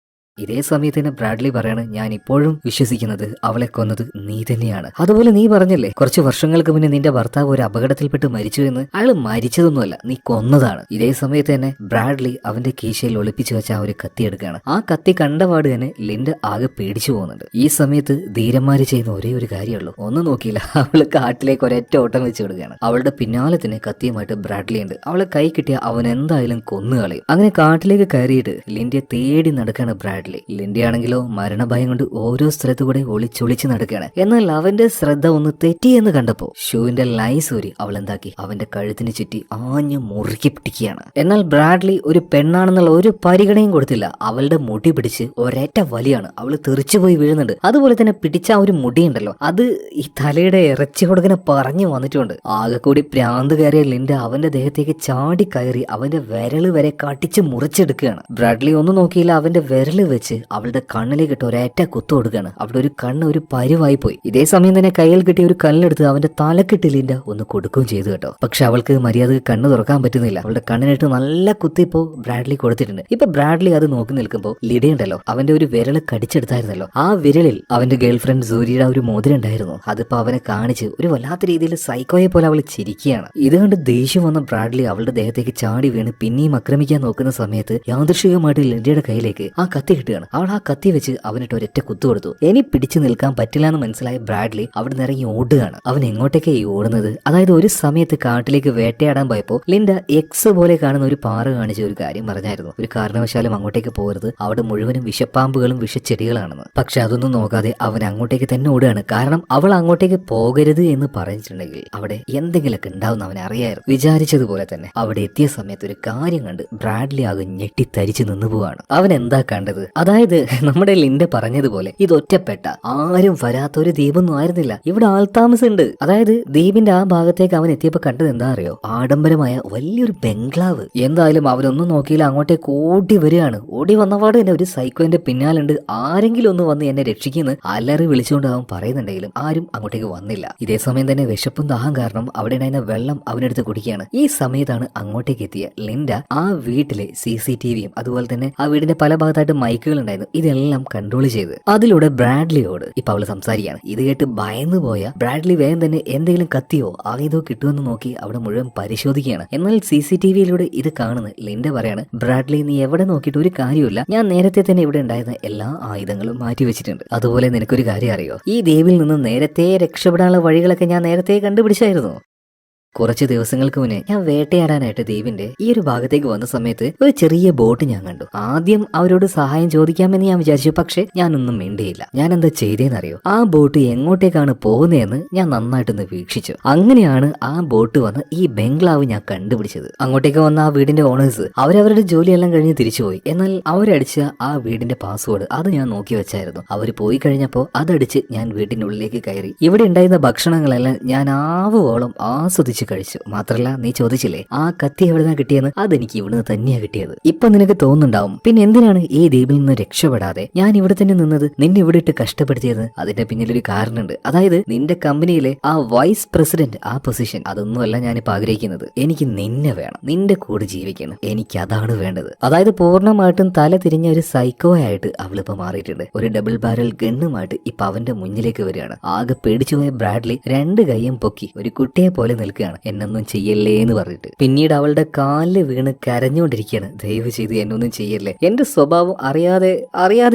[SPEAKER 1] ഇതേ സമയത്ത് തന്നെ ബ്രാഡ്ലി പറയാണ്, ഞാൻ ഇപ്പോഴും വിശ്വസിക്കുന്നത് അവളെ കൊന്നത് നീ തന്നെയാണ്. അതുപോലെ നീ പറഞ്ഞല്ലേ കുറച്ച് വർഷങ്ങൾക്ക് മുന്നേ നിന്റെ ഭർത്താവ് ഒരു അപകടത്തിൽപ്പെട്ട് മരിച്ചു എന്ന്. അയാൾ മരിച്ചതൊന്നുമല്ല, നീ കൊന്നതാണ്. ഇതേ സമയത്ത് തന്നെ ബ്രാഡ്ലി അവന്റെ കീശയിൽ ഒളിപ്പിച്ചു വെച്ച ആ ഒരു കത്തി എടുക്കുകയാണ്. ആ കത്തി കണ്ടപാട് തന്നെ ലിൻഡ ആകെ പേടിച്ചു പോകുന്നുണ്ട്. ഈ സമയത്ത് ധീരന്മാര് ചെയ്യുന്ന ഒരേ ഒരു കാര്യമുള്ളൂ, ഒന്നും നോക്കിയില്ല, അവള് കാട്ടിലേക്ക് ഒരൊറ്റ ഓട്ടം വെച്ച് കൊടുക്കുകയാണ്. അവളുടെ പിന്നാലെ തന്നെ കത്തിയുമായിട്ട് ബ്രാഡ്ലി ഉണ്ട്. അവളെ കൈ കിട്ടിയ അവൻ എന്തായാലും കൊന്നുകളയും. അങ്ങനെ കാട്ടിലേക്ക് കയറിയിട്ട് ലിൻഡയെ തേടി നടക്കുകയാണ് ബ്രാഡ്ലി. ലിൻഡയാണെങ്കിലോ മരണഭയം കൊണ്ട് ഓരോ സ്ഥലത്തുകൂടെ ഒളിച്ചൊളിച്ച് നടക്കുകയാണ്. എന്നാൽ അവന്റെ ശ്രദ്ധ ഒന്ന് തെറ്റിയെന്ന് കണ്ടപ്പോ ഷൂവിന്റെ ലൈസൂരി അവൾ എന്താക്കി അവന്റെ കഴുത്തിന് ചുറ്റി ആഞ്ഞു മുറുക്കി പിടിക്കുകയാണ്. എന്നാൽ ബ്രാഡ്ലി ഒരു പെണ്ണാണെന്നുള്ള ഒരു പരിഗണനയും കൊടുത്തില്ല. അവളുടെ മുടി പിടിച്ച് ഒരേറ്റ വലിയാണ്. അവള് തെറിച്ചുപോയി വീഴുന്നുണ്ട്. അതുപോലെ തന്നെ പിടിച്ച ആ ഒരു മുടിയുണ്ടല്ലോ, അത് ഈ തലയുടെ ഇറച്ചി കൊടുക്കനെ പറഞ്ഞു വന്നിട്ടുണ്ട്. ആകെ കൂടി പ്രാന്ത് കയറിയ ലിൻഡ അവന്റെ ദേഹത്തേക്ക് ചാടി കയറി അവന്റെ വിരല് വരെ കടിച്ച് മുറിച്ചെടുക്കുകയാണ്. ബ്രാഡ്ലി ഒന്നും നോക്കിയില്ല, അവന്റെ വിരല് വെച്ച് അവളുടെ കണ്ണിലേക്ക് ഇട്ട് ഒരേറ്റ കുത്തു കൊടുക്കുകയാണ്. അവിടെ ഒരു കണ്ണ് ഒരു പരുവായി പോയി. ഇതേ സമയം തന്നെ കയ്യിൽ കിട്ടിയ ഒരു കല്ലെടുത്ത് അവന്റെ തലക്കിട്ട് ലിൻഡ ഒന്ന് കൊടുക്കുകയും ചെയ്തു കേട്ടോ. പക്ഷെ അവൾക്ക് മര്യാദക്ക് കണ്ണ് തുറക്കാൻ പറ്റുന്നില്ല. അവളുടെ കണ്ണിനിട്ട് നല്ല കുത്തിപ്പോ ബ്രാഡ്ലി കൊടുത്തിട്ടുണ്ട്. ഇപ്പൊ ബ്രാഡ്ലി അത് നോക്കി നിൽക്കുമ്പോൾ ലിഡയുണ്ടല്ലോ, അവന്റെ ഒരു വിരല് കടിച്ചെടുത്തായിരുന്നല്ലോ, ആ വിരലിൽ അവന്റെ ഗേൾഫ്രണ്ട് സൂര്യയുടെ ഒരു മോതിരം ഉണ്ടായിരുന്നു. അതിപ്പോ അവനെ കാണിച്ച് ഒരു വല്ലാത്ത രീതിയിൽ സൈക്കോയെ പോലെ അവൾ ചിരിക്കുകയാണ്. ഇത് കണ്ട് ദേഷ്യം വന്ന ബ്രാഡ്ലി അവളുടെ ദേഹത്തേക്ക് ചാടി വീണ് പിന്നെയും ആക്രമിക്കാൻ നോക്കുന്ന സമയത്ത് യാദൃശ്ചികമായിട്ട് ലിൻഡയുടെ കയ്യിലേക്ക് ആ കത്തി കിട്ടുകയാണ്. അവൾ ആ കത്തി വെച്ച് അവനിട്ട് ഒരൊറ്റ കുത്തു കൊടുത്തു. ഇനി പിടിച്ചു നിൽക്കാൻ പറ്റില്ല എന്ന് മനസ്സിലായ ബ്രാഡ്ലി അവിടെ ഇറങ്ങി ഓടുകയാണ്. അവൻ എങ്ങോട്ടേക്കായി ഓടുന്നത്? അതായത് ഒരു സമയത്ത് കാട്ടിലേക്ക് വേട്ടയാടാൻ പോയപ്പോ ലിൻഡ എക്സ് പോലെ കാണുന്ന ഒരു പാറ കാണിച്ച ഒരു കാര്യം പറഞ്ഞായിരുന്നു, ഒരു കാരണവശാലും അങ്ങോട്ടേക്ക് പോകരുത്, അവിടെ മുഴുവനും വിഷപ്പാമ്പുകളും വിഷച്ചെടികളാണെന്ന്. പക്ഷെ അതൊന്നും നോക്കാതെ അവൻ അങ്ങോട്ടേക്ക് തന്നെ ഓടുകയാണ്. കാരണം അവൾ അങ്ങോട്ടേക്ക് പോകരുത് എന്ന് പറഞ്ഞിട്ടുണ്ടെങ്കിൽ അവിടെ എന്തെങ്കിലുമൊക്കെ ഉണ്ടാവും അവനെ അറിയായിരുന്നു. വിചാരിച്ചതുപോലെ തന്നെ അവിടെ എത്തിയ സമയത്ത് ഒരു കാര്യം കണ്ട് ബ്രാഡ്ലി ആകെ ഞെട്ടിത്തരിച്ചു നിന്നു പോവാണ്. അവൻ എന്താ കണ്ടത്? അതായത് നമ്മുടെ ലിൻഡ പറഞ്ഞതുപോലെ ഇത് ഒറ്റപ്പെട്ട ആരും വരാത്ത ഒരു ദ്വീപൊന്നും ആയിരുന്നില്ല, ഇവിടെ ആൾതാമസമുണ്ട്. അതായത് ദ്വീപിന്റെ ആ ഭാഗത്തേക്ക് അവൻ എത്തിയപ്പോ കണ്ടത് എന്താ അറിയോ? ആഡംബരമായ വലിയൊരു ബംഗ്ലാവ്. എന്തായാലും അവനൊന്നും നോക്കിയില്ല, അങ്ങോട്ടേക്ക് ഓടി വരികയാണ്. ഓടി വന്നപാട് തന്നെ ഒരു സൈക്കോന്റെ പിന്നാലുണ്ട്. ആരെങ്കിലും ഒന്ന് വന്ന് എന്നെ രക്ഷിക്കുന്ന അലറി വിളിച്ചുകൊണ്ട് അവൻ പറയുന്നുണ്ടെങ്കിലും ആരും അങ്ങോട്ടേക്ക് വന്നില്ല. ഇതേ സമയം തന്നെ വിശപ്പും ദാഹം കാരണം അവിടെ ഉണ്ടായിരുന്ന വെള്ളം അവനെടുത്ത് കുടിക്കുകയാണ്. ഈ സമയത്താണ് അങ്ങോട്ടേക്ക് എത്തിയ ലിൻഡ ആ വീട്ടിലെ CCTVയും അതുപോലെ തന്നെ ആ വീടിന്റെ പല ഭാഗത്തായിട്ട് മൈക്ക് മൈക്കുകൾ ഉണ്ടായിരുന്നു, ഇതെല്ലാം കൺട്രോൾ ചെയ്ത് അതിലൂടെ ബ്രാഡ്ലിയോട് ഇപ്പൊ അവള് സംസാരിക്കുകയാണ്. ഇത് കേട്ട് ഭയന്നു പോയ ബ്രാഡ്ലി വേഗം തന്നെ എന്തെങ്കിലും കത്തിയോ ആയുധോ കിട്ടുമെന്ന് നോക്കി അവിടെ മുഴുവൻ പരിശോധിക്കുകയാണ്. എന്നാൽ CCTVയിലൂടെ ഇത് കാണുന്ന ലിൻഡ പറയാണ്, ബ്രാഡ്ലി നീ എവിടെ നോക്കിയിട്ട് ഒരു കാര്യമില്ല, ഞാൻ നേരത്തെ തന്നെ ഇവിടെ ഉണ്ടായിരുന്ന എല്ലാ ആയുധങ്ങളും മാറ്റി വെച്ചിട്ടുണ്ട്. അതുപോലെ നിനക്കൊരു കാര്യം അറിയോ, ഈ ദ്വീപിൽ നിന്ന് നേരത്തെ രക്ഷപ്പെടാനുള്ള വഴികളൊക്കെ ഞാൻ നേരത്തെ കണ്ടുപിടിച്ചായിരുന്നു. കുറച്ച് ദിവസങ്ങൾക്ക് മുന്നേ ഞാൻ വേട്ടയാടാനായിട്ട് ദ്വീപിന്റെ ഈ ഒരു ഭാഗത്തേക്ക് വന്ന സമയത്ത് ഒരു ചെറിയ ബോട്ട് ഞാൻ കണ്ടു. ആദ്യം അവരോട് സഹായം ചോദിക്കാമെന്ന് ഞാൻ വിചാരിച്ചു, പക്ഷെ ഞാനൊന്നും മിണ്ടിയില്ല. ഞാൻ എന്താ ചെയ്തേന്നറിയോ, ആ ബോട്ട് എങ്ങോട്ടേക്കാണ് പോകുന്നതെന്ന് ഞാൻ നന്നായിട്ടൊന്ന് വീക്ഷിച്ചു. അങ്ങനെയാണ് ആ ബോട്ട് വന്ന് ഈ ബംഗ്ലാവ് ഞാൻ കണ്ടുപിടിച്ചത്. അങ്ങോട്ടേക്ക് വന്ന ആ വീടിന്റെ ഓണേഴ്സ് അവരവരുടെ ജോലിയെല്ലാം കഴിഞ്ഞ് തിരിച്ചുപോയി. എന്നാൽ അവരടിച്ച ആ വീടിന്റെ പാസ്വേഡ് അത് ഞാൻ നോക്കി വെച്ചായിരുന്നു. അവർ പോയി കഴിഞ്ഞപ്പോ അതടിച്ച് ഞാൻ വീട്ടിന്റെ ഉള്ളിലേക്ക് കയറി. ഇവിടെ ഉണ്ടായിരുന്ന ഭക്ഷണങ്ങളെല്ലാം ഞാൻ ആവോളം ആസ്വദിച്ചു കഴിച്ചു. മാത്രല്ല, നീ ചോദിച്ചില്ലേ ആ കത്തി എവിടുന്നാ കിട്ടിയെന്ന്, അതെനിക്ക് ഇവിടുന്ന് തന്നെയാ കിട്ടിയത്. ഇപ്പൊ നിനക്ക് തോന്നുന്നുണ്ടാവും, പിന്നെ എന്തിനാണ് ഈ ദ്വീപിൽ നിന്ന് രക്ഷപ്പെടാതെ ഞാൻ ഇവിടെ തന്നെ നിന്നത്, നിന്നെ ഇവിടെ ഇട്ട് കഷ്ടപ്പെടുത്തിയത്? അതിന്റെ പിന്നിലൊരു കാരണമുണ്ട്. അതായത് നിന്റെ കമ്പനിയിലെ ആ വൈസ് പ്രസിഡന്റ് ആ പൊസിഷൻ, അതൊന്നുമല്ല ഞാനിപ്പോ ആഗ്രഹിക്കുന്നത്. എനിക്ക് നിന്നെ വേണം, നിന്റെ കൂടെ ജീവിക്കണം, എനിക്ക് അതാണ് വേണ്ടത്. അതായത് പൂർണ്ണമായിട്ടും തല തിരിഞ്ഞ ഒരു സൈക്കോ ആയിട്ട് അവളിപ്പോ മാറിയിട്ടുണ്ട്. ഒരു ഡബിൾ ബാരൽ ഗണ്ണുമായിട്ട് ഇപ്പൊ അവന്റെ മുന്നിലേക്ക് വരികയാണ്. ആകെ പേടിച്ചുപോയ ബ്രാഡ്ലി രണ്ട് കൈയും പൊക്കി ഒരു കുട്ടിയെ പോലെ നിൽക്കുകയാണ്, എന്നൊന്നും ചെയ്യല്ലേ എന്ന് പറഞ്ഞിട്ട്. പിന്നീട് അവളുടെ കാലിൽ വീണ് കരഞ്ഞുകൊണ്ടിരിക്കുകയാണ്, ദയവ് ചെയ്ത് എന്നൊന്നും ചെയ്യല്ലേ, എന്റെ സ്വഭാവം അറിയാതെ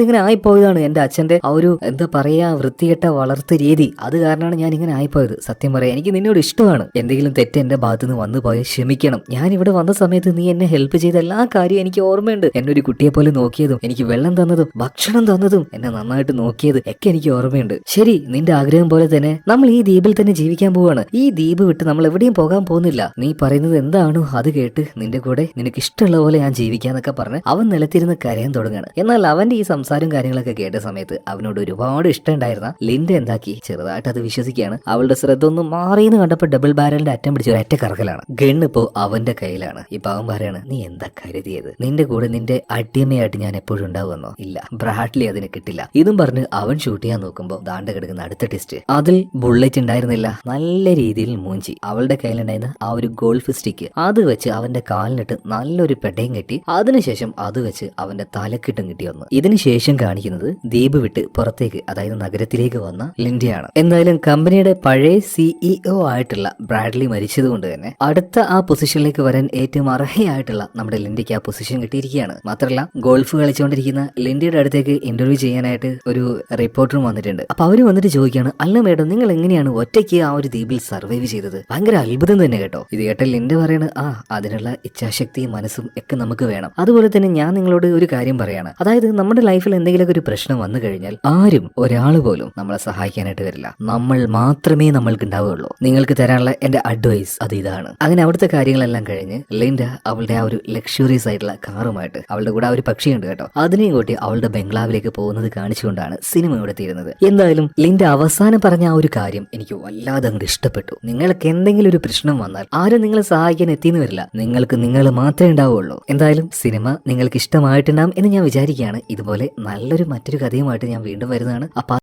[SPEAKER 1] ഇങ്ങനെ ആയിപ്പോയതാണ്. എന്റെ അച്ഛന്റെ ആ ഒരു എന്താ പറയാ വൃത്തികെട്ട വളർത്തു രീതി, അത് കാരണമാണ് ഞാൻ ഇങ്ങനെ ആയിപ്പോയത്. സത്യം പറയാം, എനിക്ക് നിന്നോട് ഇഷ്ടമാണ്. എന്തെങ്കിലും തെറ്റ് എന്റെ ഭാഗത്തുനിന്ന് വന്നു പോയാൽ ക്ഷമിക്കണം. ഞാൻ ഇവിടെ വന്ന സമയത്ത് നീ എന്നെ ഹെൽപ്പ് ചെയ്ത എല്ലാ കാര്യവും എനിക്ക് ഓർമ്മയുണ്ട്. എന്നെ ഒരു കുട്ടിയെ പോലെ നോക്കിയതും എനിക്ക് വെള്ളം തന്നതും ഭക്ഷണം തന്നതും എന്നെ നന്നായിട്ട് നോക്കിയത് ഒക്കെ എനിക്ക് ഓർമ്മയുണ്ട്. ശരി, നിന്റെ ആഗ്രഹം പോലെ തന്നെ നമ്മൾ ഈ ദ്വീപിൽ തന്നെ ജീവിക്കാൻ പോവാണ്. ഈ ദ്വീപ് വിട്ട് നമ്മൾ എവിടെയും പോകാൻ പോകുന്നില്ല. നീ പറയുന്നത് എന്താണോ അത് കേട്ട് നിന്റെ കൂടെ നിനക്ക് ഇഷ്ടമുള്ള പോലെ ഞാൻ ജീവിക്കാന്നൊക്കെ പറഞ്ഞ് അവൻ നിലത്തിരുന്ന് കരയാൻ തുടങ്ങാണ്. എന്നാൽ അവന്റെ ഈ സംസാരം കാര്യങ്ങളൊക്കെ കേട്ട സമയത്ത് അവനോട് ഒരുപാട് ഇഷ്ടമുണ്ടായിരുന്ന ലിൻഡ എന്താക്കി ചെറുതായിട്ട് അത് വിശ്വസിക്കുകയാണ്. അവളുടെ ശ്രദ്ധ ഒന്ന് മാറിയെന്ന് കണ്ടപ്പോൾ ഡബിൾ ബാരലിന്റെ അറ്റം പിടിച്ച ഒരൊറ്റ കറക്കലാണ്. ഗണ്ണ് ഇപ്പോ അവന്റെ കയ്യിലാണ്. ഇപ്പൊ അവൻ പറയാണ്, നീ എന്താ കരുതിയത്, നിന്റെ കൂടെ നിന്റെ അടിമയായിട്ട് ഞാൻ എപ്പോഴും ഉണ്ടാവുമെന്നോ? ഇല്ല, ബ്രാഡ്ലി അതിന് കിട്ടില്ല. ഇതും പറഞ്ഞ് അവൻ ഷൂട്ട് ചെയ്യാൻ നോക്കുമ്പോ ദാണ്ട കിടക്കുന്ന അടുത്ത ടെസ്റ്റ്, അതിൽ ബുള്ളറ്റ് ഉണ്ടായിരുന്നില്ല. നല്ല രീതിയിൽ മൂഞ്ചി. അവളുടെ കയ്യിലുണ്ടായിരുന്ന ആ ഒരു ഗോൾഫ് സ്റ്റിക്ക് അത് വെച്ച് അവന്റെ കാലിനിട്ട് നല്ലൊരു പെടയും കെട്ടി. അതിനുശേഷം അത് വെച്ച് അവന്റെ തലക്കിട്ടും കിട്ടി വന്നു. ഇതിനുശേഷം കാണിക്കുന്നത് ദ്വീപ് വിട്ട് പുറത്തേക്ക്, അതായത് നഗരത്തിലേക്ക് വന്ന ലിൻഡയാണ്. എന്തായാലും കമ്പനിയുടെ പഴയ CEO ആയിട്ടുള്ള ബ്രാഡ്ലി മരിച്ചതുകൊണ്ട് തന്നെ അടുത്ത ആ പൊസിഷനിലേക്ക് വരാൻ ഏറ്റവും അർഹയായിട്ടുള്ള നമ്മുടെ ലിൻഡയ്ക്ക് ആ പൊസിഷൻ കിട്ടിയിരിക്കുകയാണ്. മാത്രമല്ല, ഗോൾഫ് കളിച്ചുകൊണ്ടിരിക്കുന്ന ലിൻഡയുടെ അടുത്തേക്ക് ഇന്റർവ്യൂ ചെയ്യാനായിട്ട് ഒരു റിപ്പോർട്ടറും വന്നിട്ടുണ്ട്. അപ്പൊ അവര് വന്നിട്ട് ചോദിക്കുകയാണ്, അല്ല മേഡം, നിങ്ങൾ എങ്ങനെയാണ് ഒറ്റയ്ക്ക് ആ ഒരു ദ്വീപിൽ സർവൈവ് ചെയ്തത്? ഭയങ്കര അത്ഭുതം തന്നെ കേട്ടോ. ഇത് കേട്ട ലിൻഡ പറയാണ്, അതിനുള്ള ഇച്ഛാശക്തിയും മനസ്സും ഒക്കെ നമുക്ക് വേണം. അതുപോലെ തന്നെ ഞാൻ നിങ്ങളോട് ഒരു കാര്യം പറയാണ്, അതായത് നമ്മുടെ ലൈഫിൽ എന്തെങ്കിലുമൊക്കെ ഒരു പ്രശ്നം വന്നു കഴിഞ്ഞാൽ ആരും ഒരാൾ പോലും നമ്മളെ സഹായിക്കാനായിട്ട് വരില്ല. നമ്മൾ മാത്രമേ നമ്മൾക്ക് ഉണ്ടാവുകയുള്ളൂ. നിങ്ങൾക്ക് തരാനുള്ള എന്റെ അഡ്വൈസ് അത് ഇതാണ്. അങ്ങനെ അവിടുത്തെ കാര്യങ്ങളെല്ലാം കഴിഞ്ഞ് ലിൻഡ അവളുടെ ആ ഒരു ലക്ഷറിയസ് ആയിട്ടുള്ള കാറുമായിട്ട്, അവളുടെ കൂടെ ആ ഒരു പക്ഷിയുണ്ട് കേട്ടോ, അതിനെയും കൂട്ടി അവളുടെ ബംഗ്ലാവിലേക്ക് പോകുന്നത് കാണിച്ചുകൊണ്ടാണ് സിനിമ ഇവിടെ തീരുന്നത്. എന്തായാലും ലിൻഡ അവസാനം പറഞ്ഞ ആ ഒരു കാര്യം എനിക്ക് വല്ലാതെ അങ്ങോട്ട് ഇഷ്ടപ്പെട്ടു. നിങ്ങൾക്ക് എന്തെങ്കിലും ഒരു പ്രശ്നം വന്നാൽ ആരും നിങ്ങളെ സഹായിക്കാൻ എത്തിയെന്ന് വരില്ല, നിങ്ങൾക്ക് നിങ്ങൾ മാത്രമേ ഉണ്ടാവുള്ളൂ. എന്തായാലും സിനിമ നിങ്ങൾക്ക് ഇഷ്ടമായിട്ടുണ്ടാകും എന്ന് ഞാൻ വിചാരിക്കുകയാണ്. ഇതുപോലെ നല്ലൊരു മറ്റൊരു കഥയുമായിട്ട് ഞാൻ വീണ്ടും വരുന്നതാണ്. അപ്പൊ